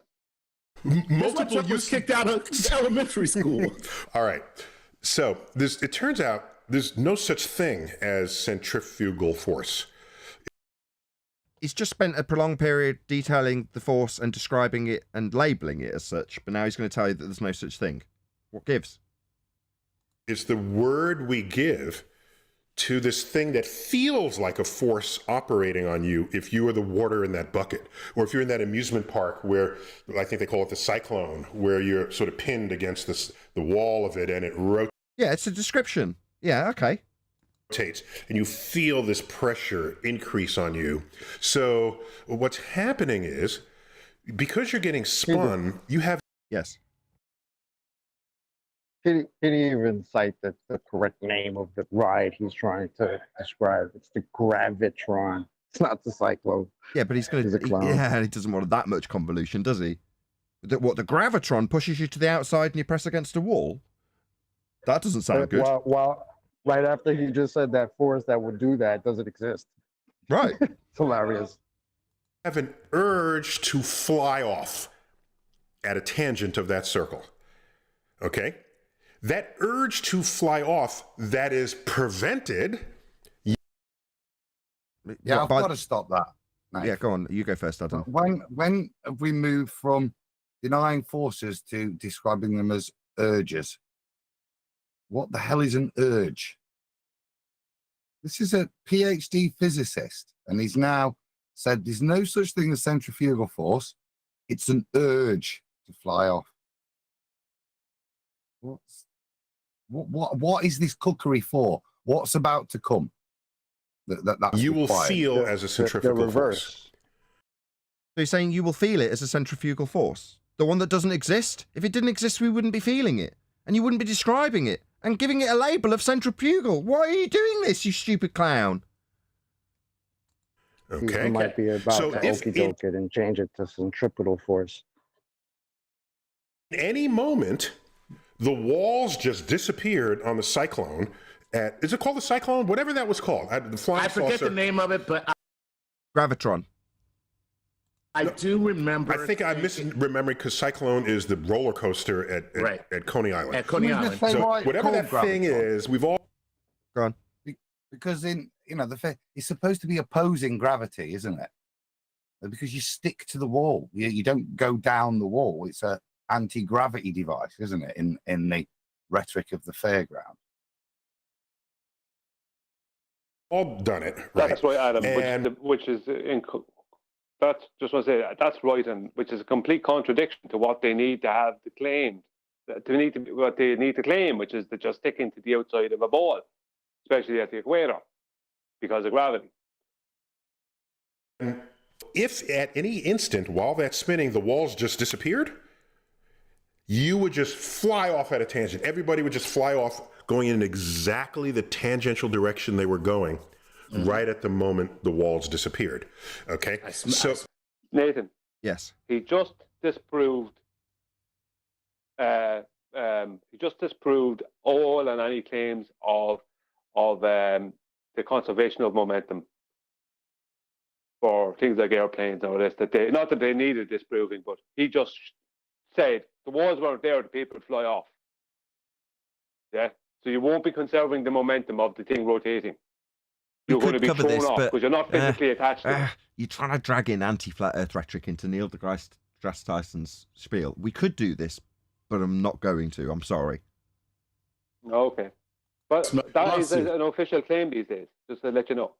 Multiple use kicked out of elementary school. All right. So it turns out there's no such thing as centrifugal force. He's just spent a prolonged period detailing the force and describing it and labelling it as such, but now he's going to tell you that there's no such thing. What gives? It's the word we give to this thing that feels like a force operating on you if you are the water in that bucket, or if you're in that amusement park where I think they call it the cyclone, where you're sort of pinned against the wall of it and it rotates. Yeah, it's a description. Yeah, okay. And you feel this pressure increase on you. So what's happening is, because you're getting spun, you have... Yes. He didn't even cite the correct name of the ride he's trying to describe. It's the Gravitron. It's not the Cyclone. Yeah, but he's going to... Yeah, he doesn't want that much convolution, does he? The Gravitron pushes you to the outside and you press against a wall? That doesn't sound good. Well, right after he just said that force that would do that doesn't exist. Right. It's hilarious. Have an urge to fly off at a tangent of that circle. Okay? That urge to fly off that is prevented. Yeah, I've got to stop that. Nate? Yeah, go on. You go first, Adam. When have we moved from denying forces to describing them as urges? What the hell is an urge? This is a PhD physicist, and he's now said there's no such thing as centrifugal force. It's an urge to fly off. What is this cookery for? What's about to come? That's You will required. feel as a centrifugal reverse. force. So you're saying you will feel it as a centrifugal force? The one that doesn't exist? If it didn't exist, we wouldn't be feeling it. And you wouldn't be describing it and giving it a label of centrifugal. Why are you doing this, you stupid clown? Okay. It might be about So to if okey doke it and change it to centripetal force. any moment, the walls just disappeared on the cyclone. Is it called the cyclone? Whatever that was called. The flying I forget saucer. the name of it, but Gravitron. I do remember. I think I'm misremembering because Cyclone is the roller coaster at Coney Island. At Coney Island. So whatever that thing is, we've all gone. Because it's supposed to be opposing gravity, isn't it? Because you stick to the wall. You don't go down the wall. It's a anti-gravity device, isn't it? In the rhetoric of the fairground. all done it. Right? That's right, Adam. And Which is that's just want to say that's right, and which is a complete contradiction to what they need to have claimed. What they need to claim, which is to just stick into the outside of a ball, especially at the equator, because of gravity. if at any instant while that's spinning, the walls just disappeared, you would just fly off at a tangent. Everybody would just fly off going in exactly the tangential direction they were going right at the moment the walls disappeared. Okay? So, Nathan. Yes. He just disproved all and any claims of the conservation of momentum for things like airplanes or this, not that they needed disproving, but he just said the walls weren't there, the people would fly off. Yeah, so you won't be conserving the momentum of the thing rotating. You're going to be thrown off because you're not physically attached to it. You're trying to drag in anti-flat Earth rhetoric into Neil deGrasse Tyson's spiel. We could do this, but I'm not going to. I'm sorry. Okay, but that is an official claim these days. Just to let you know.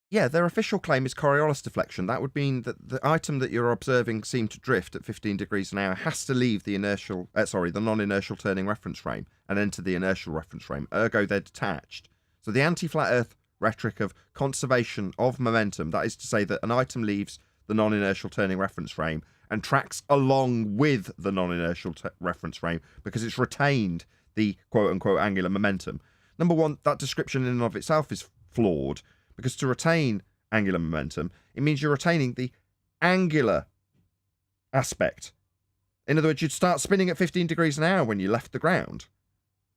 Yeah, their official claim is Coriolis deflection. That would mean that the item that you're observing seem to drift at 15 degrees an hour has to leave the the non-inertial turning reference frame and enter the inertial reference frame. Ergo, they're detached. So the anti-flat Earth rhetoric of conservation of momentum, that is to say that an item leaves the non-inertial turning reference frame and tracks along with the non-inertial reference frame because it's retained the quote-unquote angular momentum. Number one, that description in and of itself is flawed. Because to retain angular momentum, it means you're retaining the angular aspect. In other words, you'd start spinning at 15 degrees an hour when you left the ground.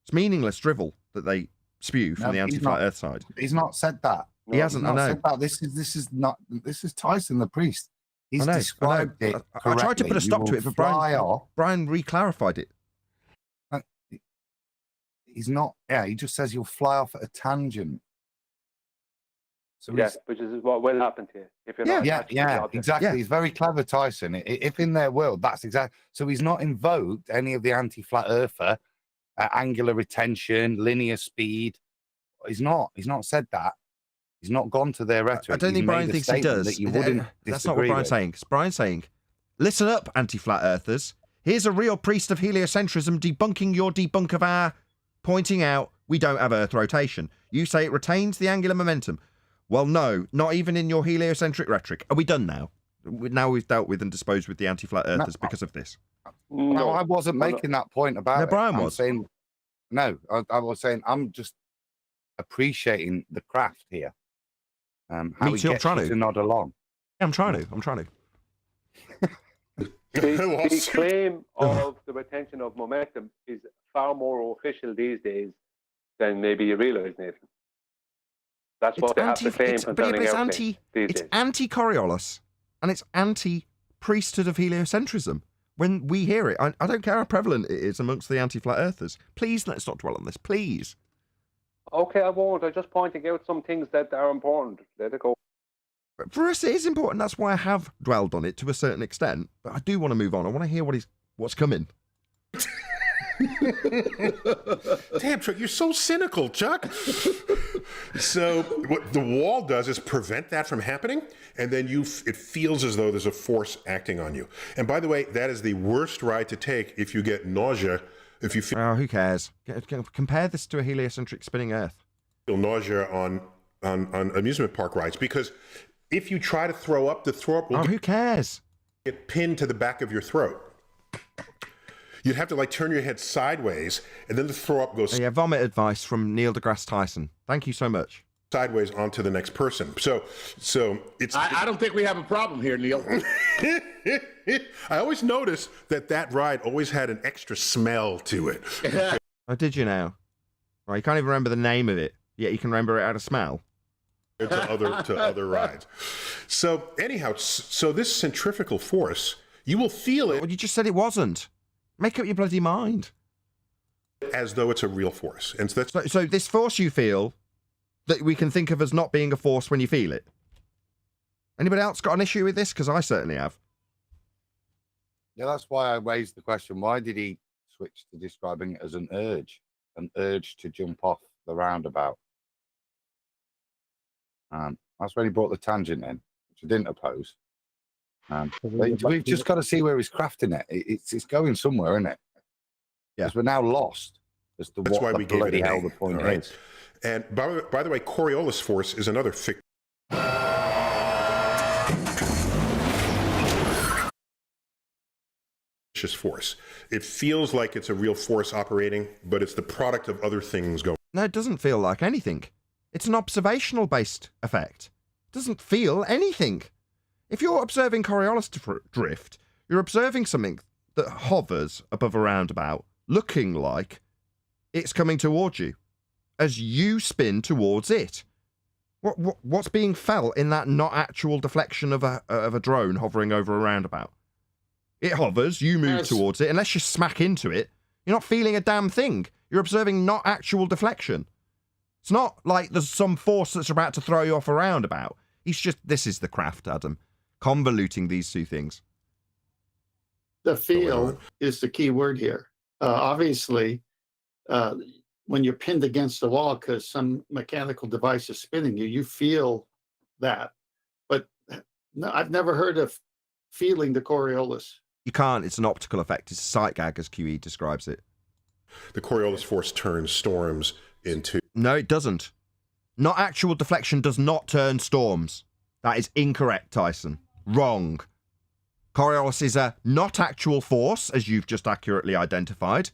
It's meaningless drivel that they spew from the anti-flat Earth side. He's not said that. He hasn't. I know. Said that. This is Tyson the priest. He's described it correctly. I tried to put a stop to it, but Brian re-clarified it. He's not. Yeah, he just says you'll fly off at a tangent. So yes, which is what will happen to you if you're not. Yeah, exactly. Yeah. He's very clever, Tyson. If in their world, that's exactly. So he's not invoked any of the anti-flat earther, angular retention, linear speed. He's not said that. He's not gone to their rhetoric. I don't think Brian thinks he does. That you wouldn't That's not what Brian's saying. Brian's saying, listen up, anti-flat earthers. Here's a real priest of heliocentrism debunking your debunk of our pointing out we don't have Earth rotation. You say it retains the angular momentum. Well, no, not even in your heliocentric rhetoric. Are we done now? Now we've dealt with and disposed with the anti-flat earthers because of this. No, I wasn't making that point about it. Brian was. I was saying I'm just appreciating the craft here. How he gets to nod along. Yeah, I'm trying to. The claim of the retention of momentum is far more official these days than maybe you realise, Nathan. That's what they have to claim concerning everything. It's anti-Coriolis and it's anti-priesthood of heliocentrism. When we hear it, I don't care how prevalent it is amongst the anti-flat earthers. Please let's not dwell on this, please. Okay, I won't. I'm just pointing out some things that are important. Let it go. But for us, it is important. That's why I have dwelled on it to a certain extent. But I do want to move on. I want to hear what's coming. Damn, Chuck, you're so cynical, Chuck. So what the wall does is prevent that from happening, and then it feels as though there's a force acting on you. And by the way, that is the worst ride to take if you get nausea. If you feel who cares? Compare this to a heliocentric spinning Earth. Nausea on amusement park rides, because if you try to throw up, the throw up will who cares? Get pinned to the back of your throat. You'd have to turn your head sideways, and then the throw up goes. Yeah, vomit advice from Neil deGrasse Tyson. Thank you so much. Sideways onto the next person. So it's. I don't think we have a problem here, Neil. I always noticed that ride always had an extra smell to it. Oh, did you now? Right, you can't even remember the name of it, yet you can remember it had a smell. to other rides. So anyhow, so this centrifugal force, you will feel it. Well, you just said it wasn't. Make up your bloody mind. As though it's a real force. And so that's so this force you feel that we can think of as not being a force when you feel it. Anybody else got an issue with this? Because I certainly have. Yeah, that's why I raised the question. Why did he switch to describing it as an urge to jump off the roundabout? That's when he brought the tangent in, which I didn't oppose. We've just got to see where he's crafting it. It's going somewhere, isn't it? Yeah. Because we're now lost as to that's what why we the gave it bloody a hell name. the point All right. is. And by the way, Coriolis force is another fictitious force. It feels like it's a real force operating, but it's the product of other things going. No, it doesn't feel like anything. It's an observational based effect. It doesn't feel anything. If you're observing Coriolis drift, you're observing something that hovers above a roundabout, looking like it's coming towards you, as you spin towards it. What's being felt in that not actual deflection of a drone hovering over a roundabout? It hovers, you move towards it, unless you smack into it, you're not feeling a damn thing. You're observing not actual deflection. It's not like there's some force that's about to throw you off a roundabout. This is the craft, Adam. Convoluting these two things. The feel is the key word here. Obviously, when you're pinned against the wall because some mechanical device is spinning you, you feel that. But no, I've never heard of feeling the Coriolis. You can't. It's an optical effect. It's a sight gag, as QE describes it. The Coriolis force turns storms into... No, it doesn't. Not actual deflection does not turn storms. That is incorrect, Tyson. Wrong. Coriolis is a not actual force, as you've just accurately identified.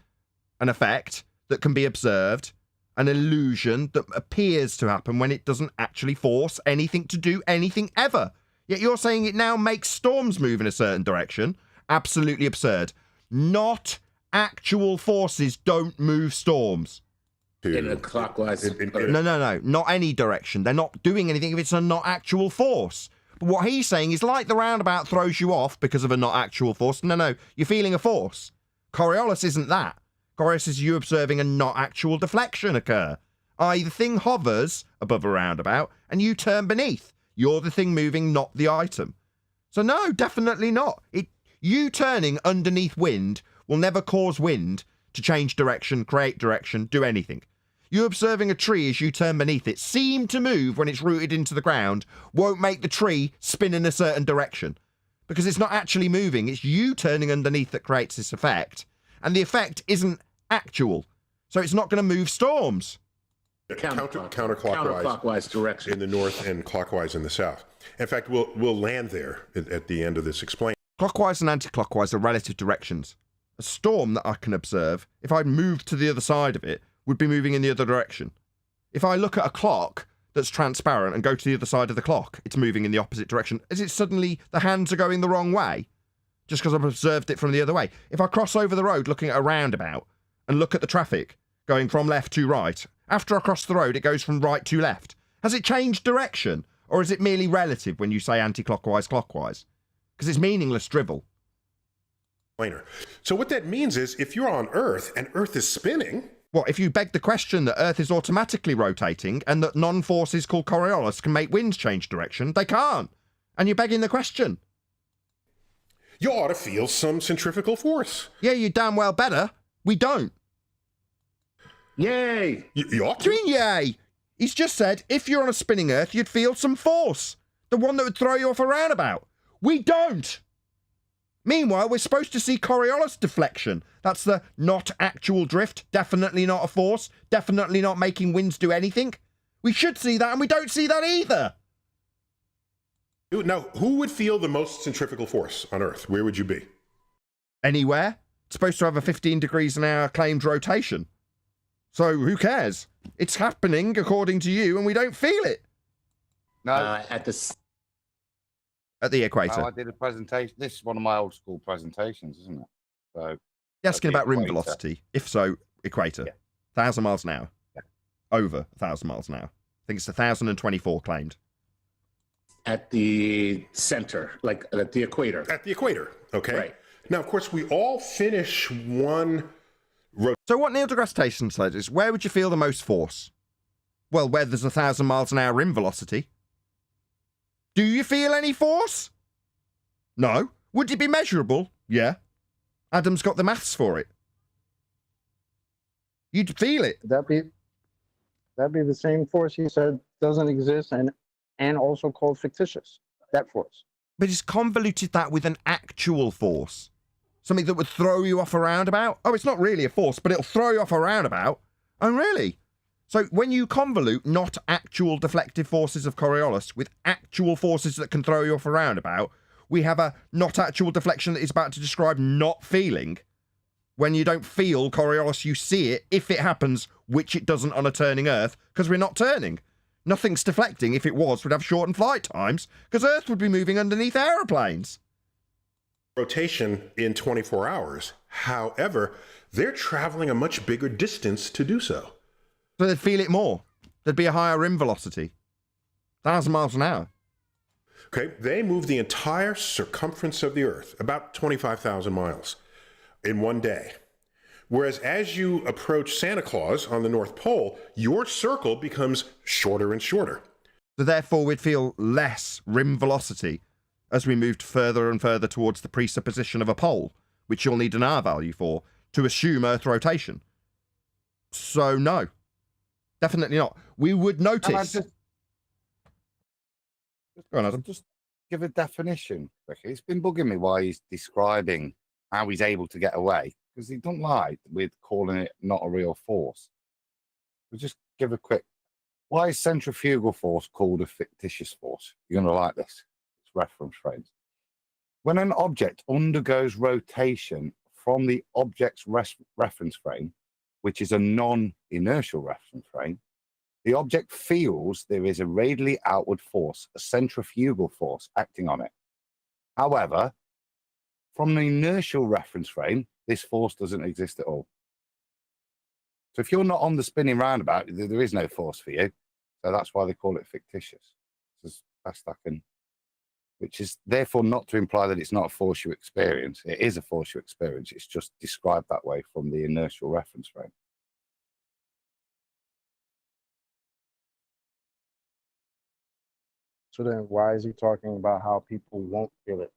An effect that can be observed. An illusion that appears to happen when it doesn't actually force anything to do anything ever. Yet you're saying it now makes storms move in a certain direction. Absolutely absurd. Not actual forces don't move storms. In a clockwise. No. Not any direction. They're not doing anything if it's a not actual force. But what he's saying is like the roundabout throws you off because of a not actual force. No. You're feeling a force. Coriolis isn't that. Coriolis is you observing a not actual deflection occur. I.e. the thing hovers above a roundabout and you turn beneath. You're the thing moving, not the item. So no, definitely not. You turning underneath wind will never cause wind to change direction, create direction, do anything. You observing a tree as you turn beneath it, seem to move when it's rooted into the ground, won't make the tree spin in a certain direction. Because it's not actually moving, it's you turning underneath that creates this effect. And the effect isn't actual. So it's not going to move storms. Counterclockwise direction in the north and clockwise in the south. In fact, we'll land there at the end of this explain. Clockwise and anti-clockwise are relative directions. A storm that I can observe, if I moved to the other side of it, would be moving in the other direction. If I look at a clock that's transparent and go to the other side of the clock, it's moving in the opposite direction. Is it suddenly the hands are going the wrong way? Just because I've observed it from the other way. If I cross over the road looking at a roundabout and look at the traffic going from left to right, after I cross the road, it goes from right to left. Has it changed direction? Or is it merely relative when you say anti-clockwise, clockwise? Because it's meaningless drivel. So what that means is if you're on Earth and Earth is spinning, What, if you beg the question that Earth is automatically rotating and that non-forces called Coriolis can make winds change direction? They can't. And you're begging the question. You ought to feel some centrifugal force. Yeah, you damn well better. We don't. Yay! You ought What do to. you mean, yay? He's just said if you're on a spinning Earth, you'd feel some force. The one that would throw you off a roundabout. We don't. Meanwhile, we're supposed to see Coriolis deflection. That's the not actual drift, definitely not a force, definitely not making winds do anything. We should see that, and we don't see that either. Now, who would feel the most centrifugal force on Earth? Where would you be? Anywhere. It's supposed to have a 15 degrees an hour claimed rotation. So who cares? It's happening according to you, and we don't feel it. No, At the At the equator. no, I did a presentation. This is one of my old school presentations, isn't it? So You're asking at the about rim equator. velocity. If so, equator. Yeah. 1,000 miles an hour. Yeah. Over 1,000 miles an hour. I think it's 1,024 claimed. at the center, like at the equator. At the equator, okay? Right. Now, of course, we all finish one So what Neil deGrasse Tyson said is, where would you feel the most force? Well, where there's 1,000 miles an hour rim velocity. Do you feel any force? No. Would it be measurable? Yeah. Adam's got the maths for it. You'd feel it. That'd be the same force he said doesn't exist and also called fictitious. That force. But he's convoluted that with an actual force. Something that would throw you off a roundabout. Oh, it's not really a force, but it'll throw you off a roundabout. Oh, really? So when you convolute not actual deflective forces of Coriolis with actual forces that can throw you off a roundabout, we have a not actual deflection that is about to describe not feeling. When you don't feel Coriolis, you see it if it happens, which it doesn't on a turning Earth, because we're not turning. Nothing's deflecting. If it was, we'd have shortened flight times, because Earth would be moving underneath aeroplanes. rotation in 24 hours. However, they're traveling a much bigger distance to do so. So they'd feel it more. There'd be a higher rim velocity. 1,000 miles an hour. Okay, they move the entire circumference of the Earth, about 25,000 miles, in one day. Whereas as you approach Santa Claus on the North Pole, your circle becomes shorter and shorter. So therefore we'd feel less rim velocity as we moved further and further towards the presupposition of a pole, which you'll need an R value for, to assume Earth rotation. So no, definitely not. We would notice... Go on, Adam. Just give a definition, Ricky. It's been bugging me why he's describing how he's able to get away, because he don't lie with calling it not a real force. We'll just give a quick... Why is centrifugal force called a fictitious force? You're going to like this. It's reference frames. When an object undergoes rotation from the object's reference frame, which is a non-inertial reference frame, the object feels there is a radially outward force, a centrifugal force, acting on it. However, from the inertial reference frame, this force doesn't exist at all. So if you're not on the spinning roundabout, there is no force for you. So that's why they call it fictitious. It's as best I can, which is therefore not to imply that it's not a force you experience. It is a force you experience. It's just described that way from the inertial reference frame. So then why is he talking about how people won't feel it?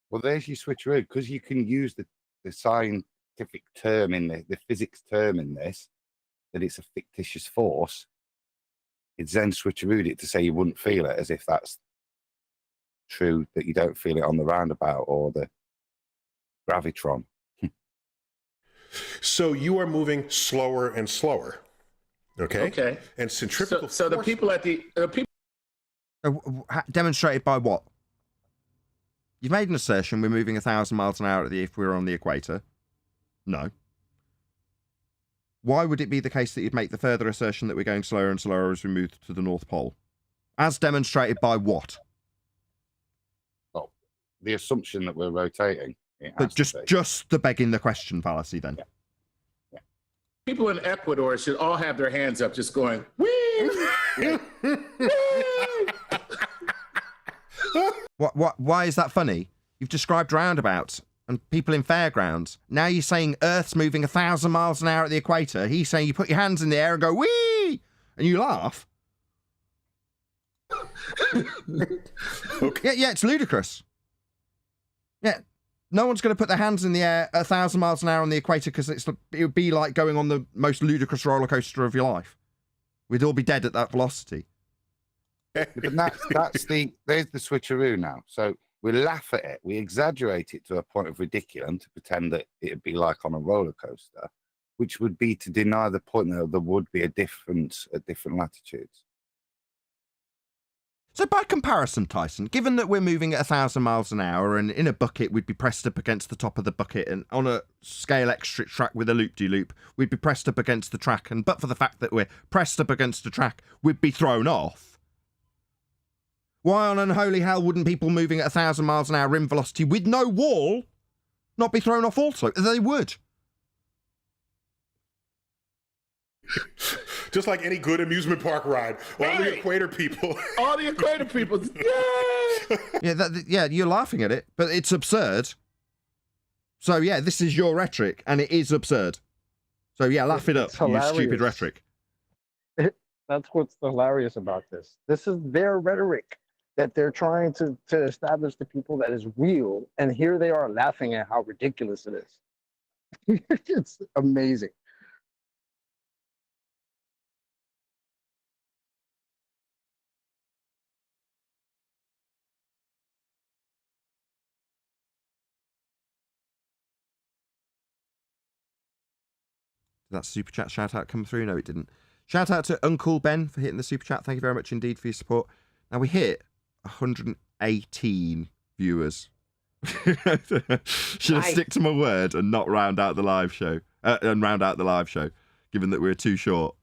Well, there's your switcheroo, because you can use the scientific term in the physics term in this, that it's a fictitious force. It's then switcherooed it to say you wouldn't feel it, as if that's true, that you don't feel it on the roundabout or the gravitron. So you are moving slower and slower. Okay? Okay. And centrifugal So the force- people at the people. Demonstrated by what? You've made an assertion we're moving 1,000 miles an hour if we're on the equator. No. Why would it be the case that you'd make the further assertion that we're going slower and slower as we move to the North Pole? As demonstrated by what? Well, the assumption that we're rotating. It But has to be. just the begging the question fallacy then. Yeah. People in Ecuador should all have their hands up, just going, wee! Why is that funny? You've described roundabouts and people in fairgrounds. Now you're saying Earth's moving 1,000 miles an hour at the equator. He's saying you put your hands in the air and go, wee! And you laugh. Okay. Yeah, it's ludicrous. Yeah, no one's going to put their hands in the air at 1,000 miles an hour on the equator because it would be like going on the most ludicrous roller coaster of your life. We'd all be dead at that velocity. But there's the switcheroo now. So we laugh at it, we exaggerate it to a point of ridiculum to pretend that it'd be like on a roller coaster, which would be to deny the point that there would be a difference at different latitudes. So by comparison, Tyson, given that we're moving at 1,000 miles an hour and in a bucket we'd be pressed up against the top of the bucket, and on a scale extra track with a loop-de-loop we'd be pressed up against the track, and but for the fact that we're pressed up against the track we'd be thrown off. Why on unholy hell wouldn't people moving at 1,000 miles an hour rim velocity with no wall not be thrown off also? They would. Just like any good amusement park ride, all the equator people. All the equator people. Yay! Yeah, you're laughing at it, but it's absurd. So yeah, this is your rhetoric, and it is absurd. So yeah, laugh it up, you stupid rhetoric. That's what's hilarious about this. This is their rhetoric that they're trying to establish to people that is real, and here they are laughing at how ridiculous it is. It's amazing. Did that super chat shout out come through? No, it didn't. Shout out to Uncle Ben for hitting the super chat. Thank you very much indeed for your support. Now we hit 118 viewers. Should have stick to my word and not round out the live show. Given that we're too short.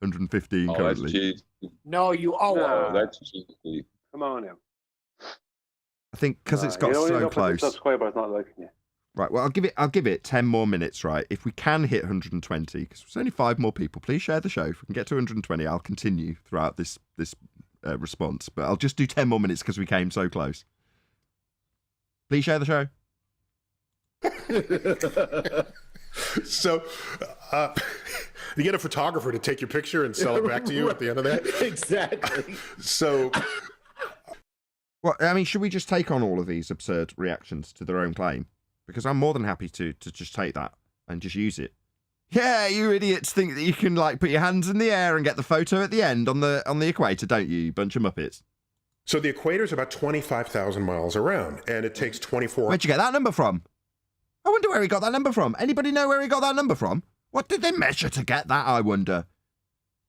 115 currently. That's cheesy. No, you owe No, her. that's cheesy. Come on now. I think because it's got you know, so you're not close. subscribers not liking you. Right, well, I'll give it 10 more minutes, right? If we can hit 120, because there's only 5 more people, please share the show. If we can get to 120, I'll continue throughout this response. But I'll just do 10 more minutes because we came so close. Please share the show. So, you get a photographer to take your picture and sell it back to you at the end of that? Exactly. So, Well, I mean, should we just take on all of these absurd reactions to their own claim? Because I'm more than happy to just take that and just use it. Yeah, you idiots think that you can like put your hands in the air and get the photo at the end on the equator, don't you? You bunch of muppets. so the equator is about 25,000 miles around, and it takes 24. Where'd you get that number from? I wonder where he got that number from. Anybody know where he got that number from? What did they measure to get that, I wonder?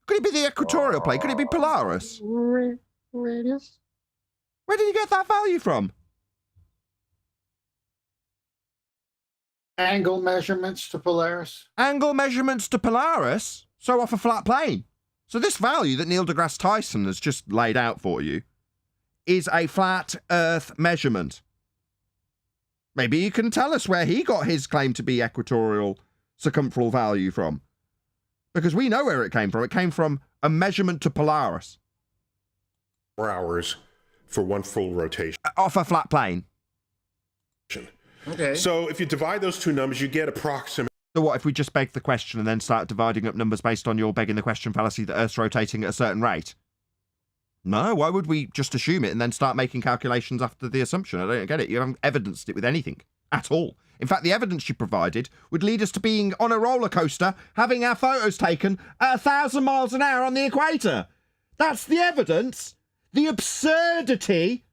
Could it be the equatorial plate? Could it be Polaris? Radius? Where did he get that value from? Angle measurements to Polaris. Angle measurements to Polaris? So off a flat plane. So this value that Neil deGrasse Tyson has just laid out for you is a flat Earth measurement. Maybe you can tell us where he got his claim to be equatorial circumferential value from. Because we know where it came from. It came from a measurement to Polaris. 4 hours for one full rotation. Off a flat plane. Okay. So if you divide those two numbers, you get approximately. So what if we just beg the question and then start dividing up numbers based on your begging the question fallacy that Earth's rotating at a certain rate? No, why would we just assume it and then start making calculations after the assumption? I don't get it. You haven't evidenced it with anything at all. In fact, the evidence you provided would lead us to being on a roller coaster, having our photos taken at 1,000 miles an hour on the equator. That's the evidence. The absurdity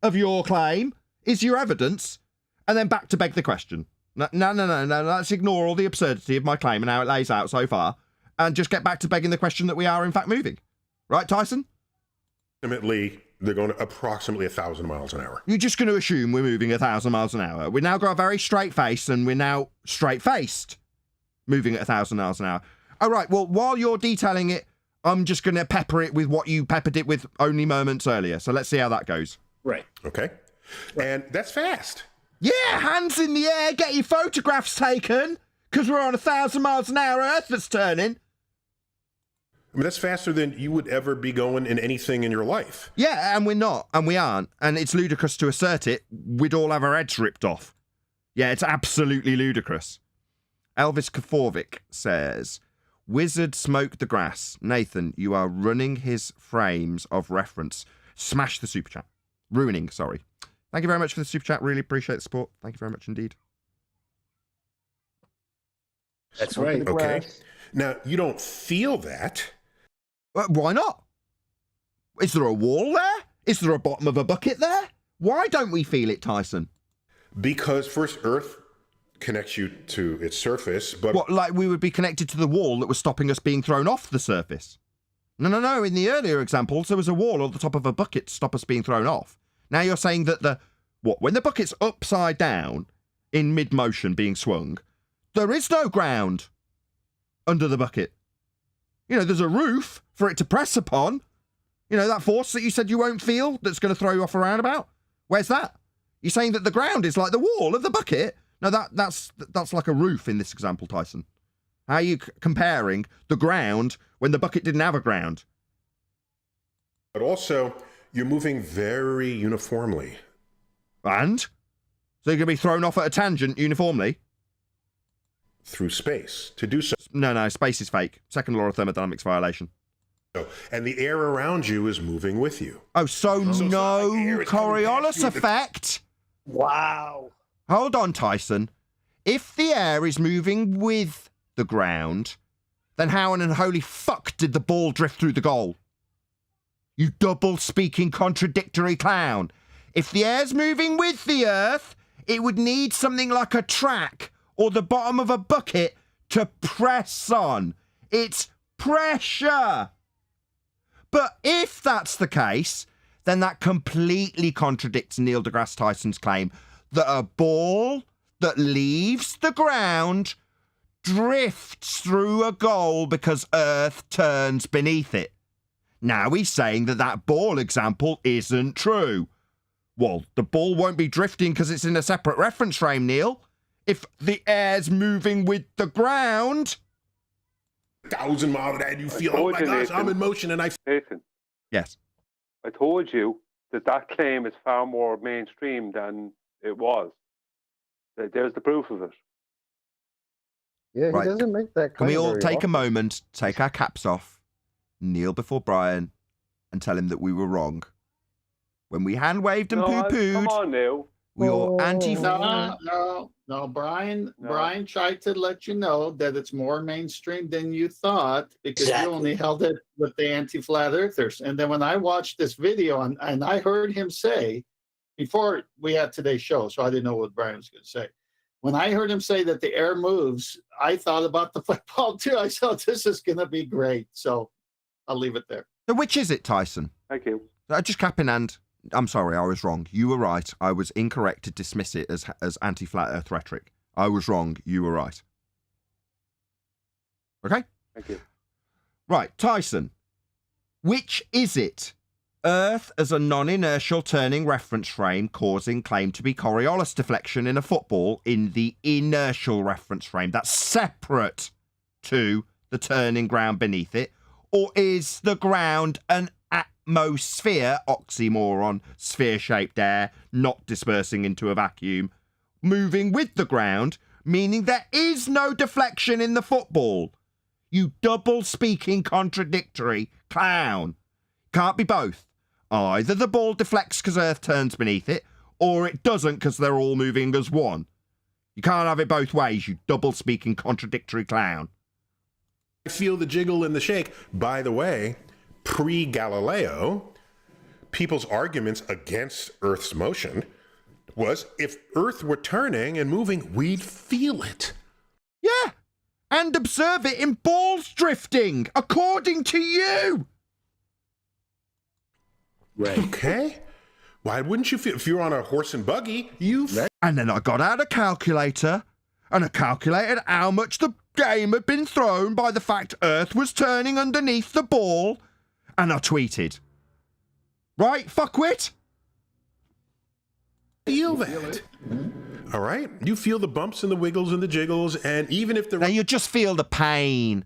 of your claim is your evidence. And then back to beg the question. No. Let's ignore all the absurdity of my claim and how it lays out so far and just get back to begging the question that we are in fact moving. Right, Tyson? Ultimately, they're going to approximately 1,000 miles an hour. You're just going to assume we're moving 1,000 miles an hour. We've now got a very straight face and we're now straight-faced moving at 1,000 miles an hour. All right, well, while you're detailing it, I'm just going to pepper it with what you peppered it with only moments earlier. So let's see how that goes. Right. Okay? And that's fast. Yeah, hands in the air, get your photographs taken, because we're on 1,000 miles an hour Earth that's turning. I mean, that's faster than you would ever be going in anything in your life. Yeah, and we're not, and we aren't, and it's ludicrous to assert it. We'd all have our heads ripped off. Yeah, it's absolutely ludicrous. Elvis Kaforvik says, Wizard smoked the grass. Nathan, you are running his frames of reference. Smash the super chat. Ruining, sorry. Thank you very much for the super chat. Really appreciate the support. Thank you very much indeed. That's right. Okay. Now, you don't feel that. Why not? Is there a wall there? Is there a bottom of a bucket there? Why don't we feel it, Tyson? Because first, Earth connects you to its surface, but... What, like we would be connected to the wall that was stopping us being thrown off the surface? No. In the earlier examples, there was a wall on the top of a bucket to stop us being thrown off. Now you're saying that when the bucket's upside down, in mid-motion being swung, there is no ground under the bucket. You know, there's a roof for it to press upon. You know, that force that you said you won't feel that's going to throw you off a roundabout? Where's that? You're saying that the ground is like the wall of the bucket? No, that's like a roof in this example, Tyson. How are you comparing the ground when the bucket didn't have a ground? But also, you're moving very uniformly. And? So you're going to be thrown off at a tangent uniformly? Through space. To do so. No, space is fake. Second law of thermodynamics violation. And the air around you is moving with you. Oh, so no Coriolis effect? Wow. Hold on, Tyson. If the air is moving with the ground, then how in holy fuck did the ball drift through the goal? You double-speaking contradictory clown. If the air's moving with the earth, it would need something like a track or the bottom of a bucket to press on. It's pressure. But if that's the case, then that completely contradicts Neil deGrasse Tyson's claim that a ball that leaves the ground drifts through a goal because Earth turns beneath it. Now he's saying that ball example isn't true. Well, the ball won't be drifting because it's in a separate reference frame, Neil. If the air's moving with the ground... 1,000 miles and you feel, oh my gosh, Nathan, I'm in motion and I... Nathan. Yes. I told you that claim is far more mainstream than it was. There's the proof of it. Yeah, he doesn't make that Can claim we all very take often. a moment, take our caps off, kneel before Brian, and tell him that we were wrong? When we hand-waved and poo-pooed... Come on now. We all anti... No, Brian. No. Brian tried to let you know that it's more mainstream than you thought because you only held it with the anti-flat earthers. And then when I watched this video and I heard him say, before we had today's show, so I didn't know what Brian was going to say. When I heard him say that the air moves, I thought about the football too. I thought this is going to be great. So I'll leave it there. So which is it, Tyson? Thank you. Just cap in hand. I'm sorry, I was wrong. You were right. I was incorrect to dismiss it as anti-flat earth rhetoric. I was wrong. You were right. Okay? Thank you. Right, Tyson. Which is it? Earth as a non-inertial turning reference frame causing claim to be Coriolis deflection in a football in the inertial reference frame. That's separate to the turning ground beneath it. Or is the ground an atmosphere, oxymoron, sphere-shaped air, not dispersing into a vacuum, moving with the ground, meaning there is no deflection in the football? You double-speaking contradictory clown. Can't be both. Either the ball deflects because Earth turns beneath it, or it doesn't because they're all moving as one. You can't have it both ways, you double-speaking contradictory clown. I feel the jiggle and the shake. By the way, pre-Galileo, people's arguments against Earth's motion was if Earth were turning and moving, we'd feel it. Yeah, and observe it in balls drifting, according to you. Right. Okay. Why wouldn't you feel? If you're on a horse and buggy, you... And then I got out a calculator, and I calculated how much the game had been thrown by the fact Earth was turning underneath the ball, and I tweeted. Right, fuckwit? Feel that. All right? You feel the bumps and the wiggles and the jiggles, and even if the... Now you just feel the pain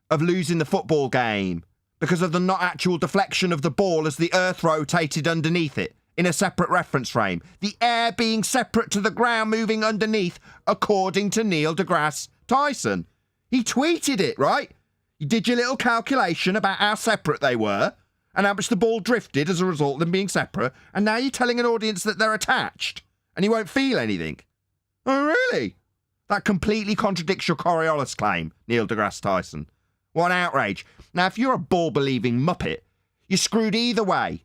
of losing the football game because of the not actual deflection of the ball as the Earth rotated underneath it. in a separate reference frame. The air being separate to the ground moving underneath, according to Neil deGrasse Tyson. He tweeted it, right? You did your little calculation about how separate they were and how much the ball drifted as a result of them being separate, and now you're telling an audience that they're attached and you won't feel anything. Oh, really? That completely contradicts your Coriolis claim, Neil deGrasse Tyson. What an outrage. Now, if you're a ball-believing muppet, you're screwed either way.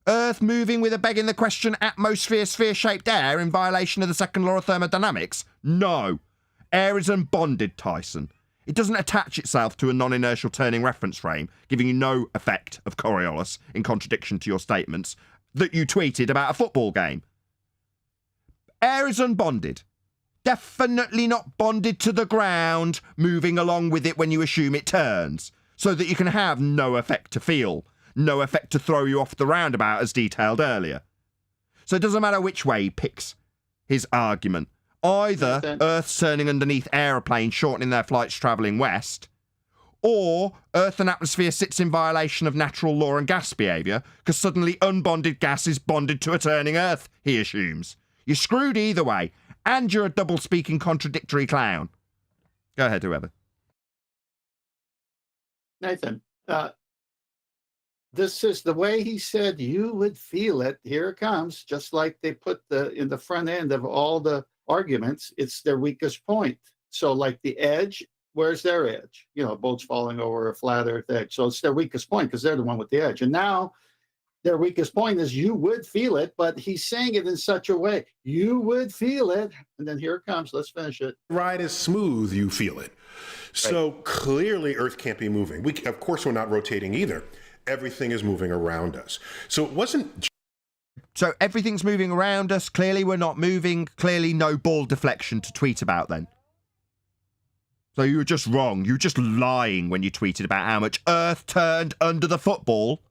Earth moving with a begging the question atmosphere sphere-shaped air in violation of the second law of thermodynamics? No. Air is unbonded, Tyson. It doesn't attach itself to a non-inertial turning reference frame, giving you no effect of Coriolis, in contradiction to your statements that you tweeted about a football game. Air is unbonded. Definitely not bonded to the ground, moving along with it when you assume it turns, so that you can have no effect to feel, no effect to throw you off the roundabout as detailed earlier. So it doesn't matter which way he picks his argument. Either Earth's turning underneath aeroplanes, shortening their flights travelling west, or Earth and atmosphere sits in violation of natural law and gas behaviour, because suddenly unbonded gas is bonded to a turning Earth, he assumes. You're screwed either way, and you're a double-speaking contradictory clown. Go ahead, whoever. Nathan, this is the way he said you would feel it. Here it comes, just like they put in the front end of all the arguments, it's their weakest point. So like the edge, where's their edge? You know, boats falling over a flat earth edge. So it's their weakest point because they're the one with the edge. And now their weakest point is you would feel it, but he's saying it in such a way, you would feel it. And then here it comes. Let's finish it. Ride is smooth, you feel it. So clearly Earth can't be moving. Of course, we're not rotating either. Everything is moving around us. So it wasn't... So everything's moving around us. Clearly we're not moving. Clearly no ball deflection to tweet about then. So you were just wrong. You were just lying when you tweeted about how much Earth turned under the football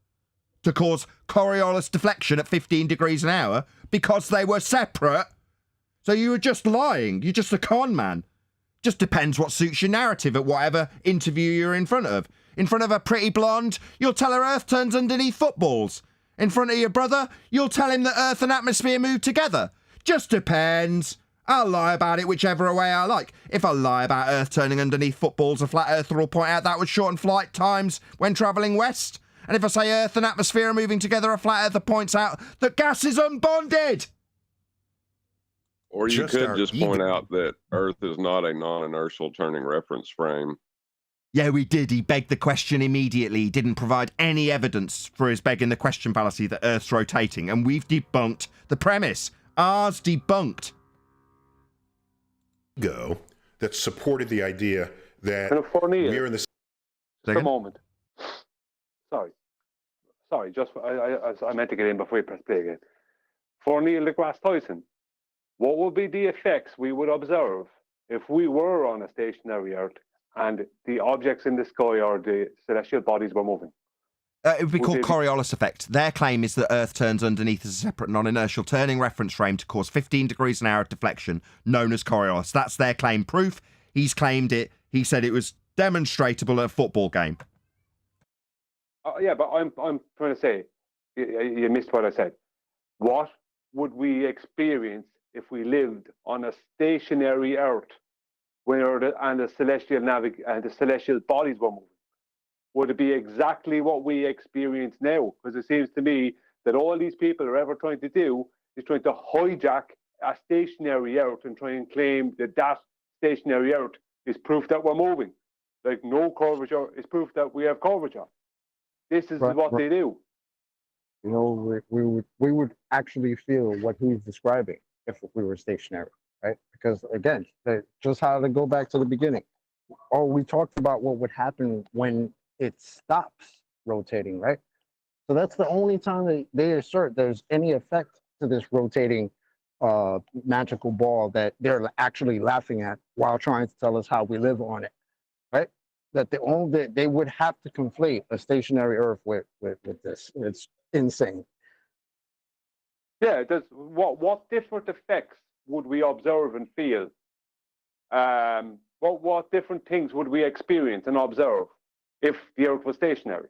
to cause Coriolis deflection at 15 degrees an hour because they were separate. So you were just lying. You're just a con man. Just depends what suits your narrative at whatever interview you're in front of. In front of a pretty blonde, you'll tell her Earth turns underneath footballs. In front of your brother, you'll tell him that Earth and atmosphere move together. Just depends. I'll lie about it whichever way I like. If I lie about Earth turning underneath footballs, a flat earther will point out that would shorten flight times when travelling west. And if I say Earth and atmosphere are moving together, a flat earther points out that gas is unbonded. Or you could just point out that Earth is not a non-inertial turning reference frame. Yeah, we did. He begged the question immediately. He didn't provide any evidence for his begging the question fallacy that Earth's rotating. And we've debunked the premise. Ours debunked. Go that supported the idea that we're in the... Just a moment. Sorry, just I meant to get in before you press play again. For Neil deGrasse Tyson, what would be the effects we would observe if we were on a stationary Earth and the objects in the sky or the celestial bodies were moving? It would be called Coriolis effect. Their claim is that Earth turns underneath as a separate non-inertial turning reference frame to cause 15 degrees an hour of deflection, known as Coriolis. That's their claim proof. He's claimed it. He said it was demonstratable at a football game. Yeah, but I'm trying to say, you missed what I said. What would we experience if we lived on a stationary Earth where the celestial bodies were moving? Would it be exactly what we experience now? Because it seems to me that all these people are ever trying to do is trying to hijack a stationary Earth and try and claim that that stationary Earth is proof that we're moving. Like no curvature is proof that we have curvature. This is what they do. You know, we would actually feel what he's describing if we were stationary, right? Because again, just how to go back to the beginning. Oh, we talked about what would happen when it stops rotating, right? So that's the only time that they assert there's any effect to this rotating magical ball that they're actually laughing at while trying to tell us how we live on it, right? That they would have to conflate a stationary Earth with this. It's insane. Yeah, what different effects would we observe and feel? What different things would we experience and observe if the Earth was stationary?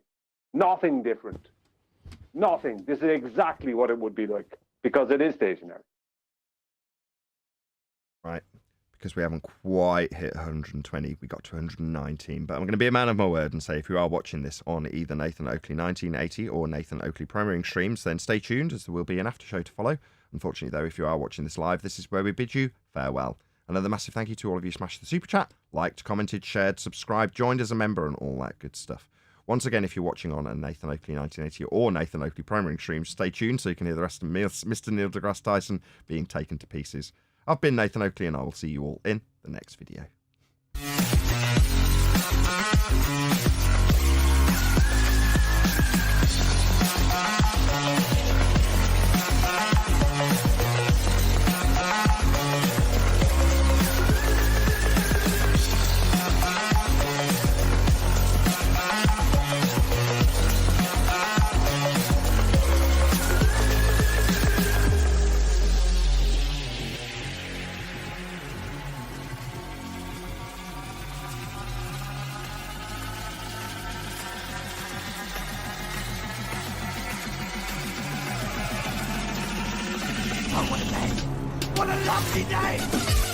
Nothing different. Nothing. This is exactly what it would be like because it is stationary. Right. Because we haven't quite hit 120. We got to 119. But I'm going to be a man of my word and say if you are watching this on either Nathan Oakley 1980 or Nathan Oakley Premiering streams, then stay tuned as there will be an after show to follow. Unfortunately, though, if you are watching this live, this is where we bid you farewell. Another massive thank you to all of you smashed the super chat, liked, commented, shared, subscribed, joined as a member, and all that good stuff. Once again, if you're watching on a Nathan Oakley 1980 or Nathan Oakley Premiering stream, stay tuned so you can hear the rest of Mr. Neil deGrasse Tyson being taken to pieces. I've been Nathan Oakley, and I will see you all in the next video. What a lovely day!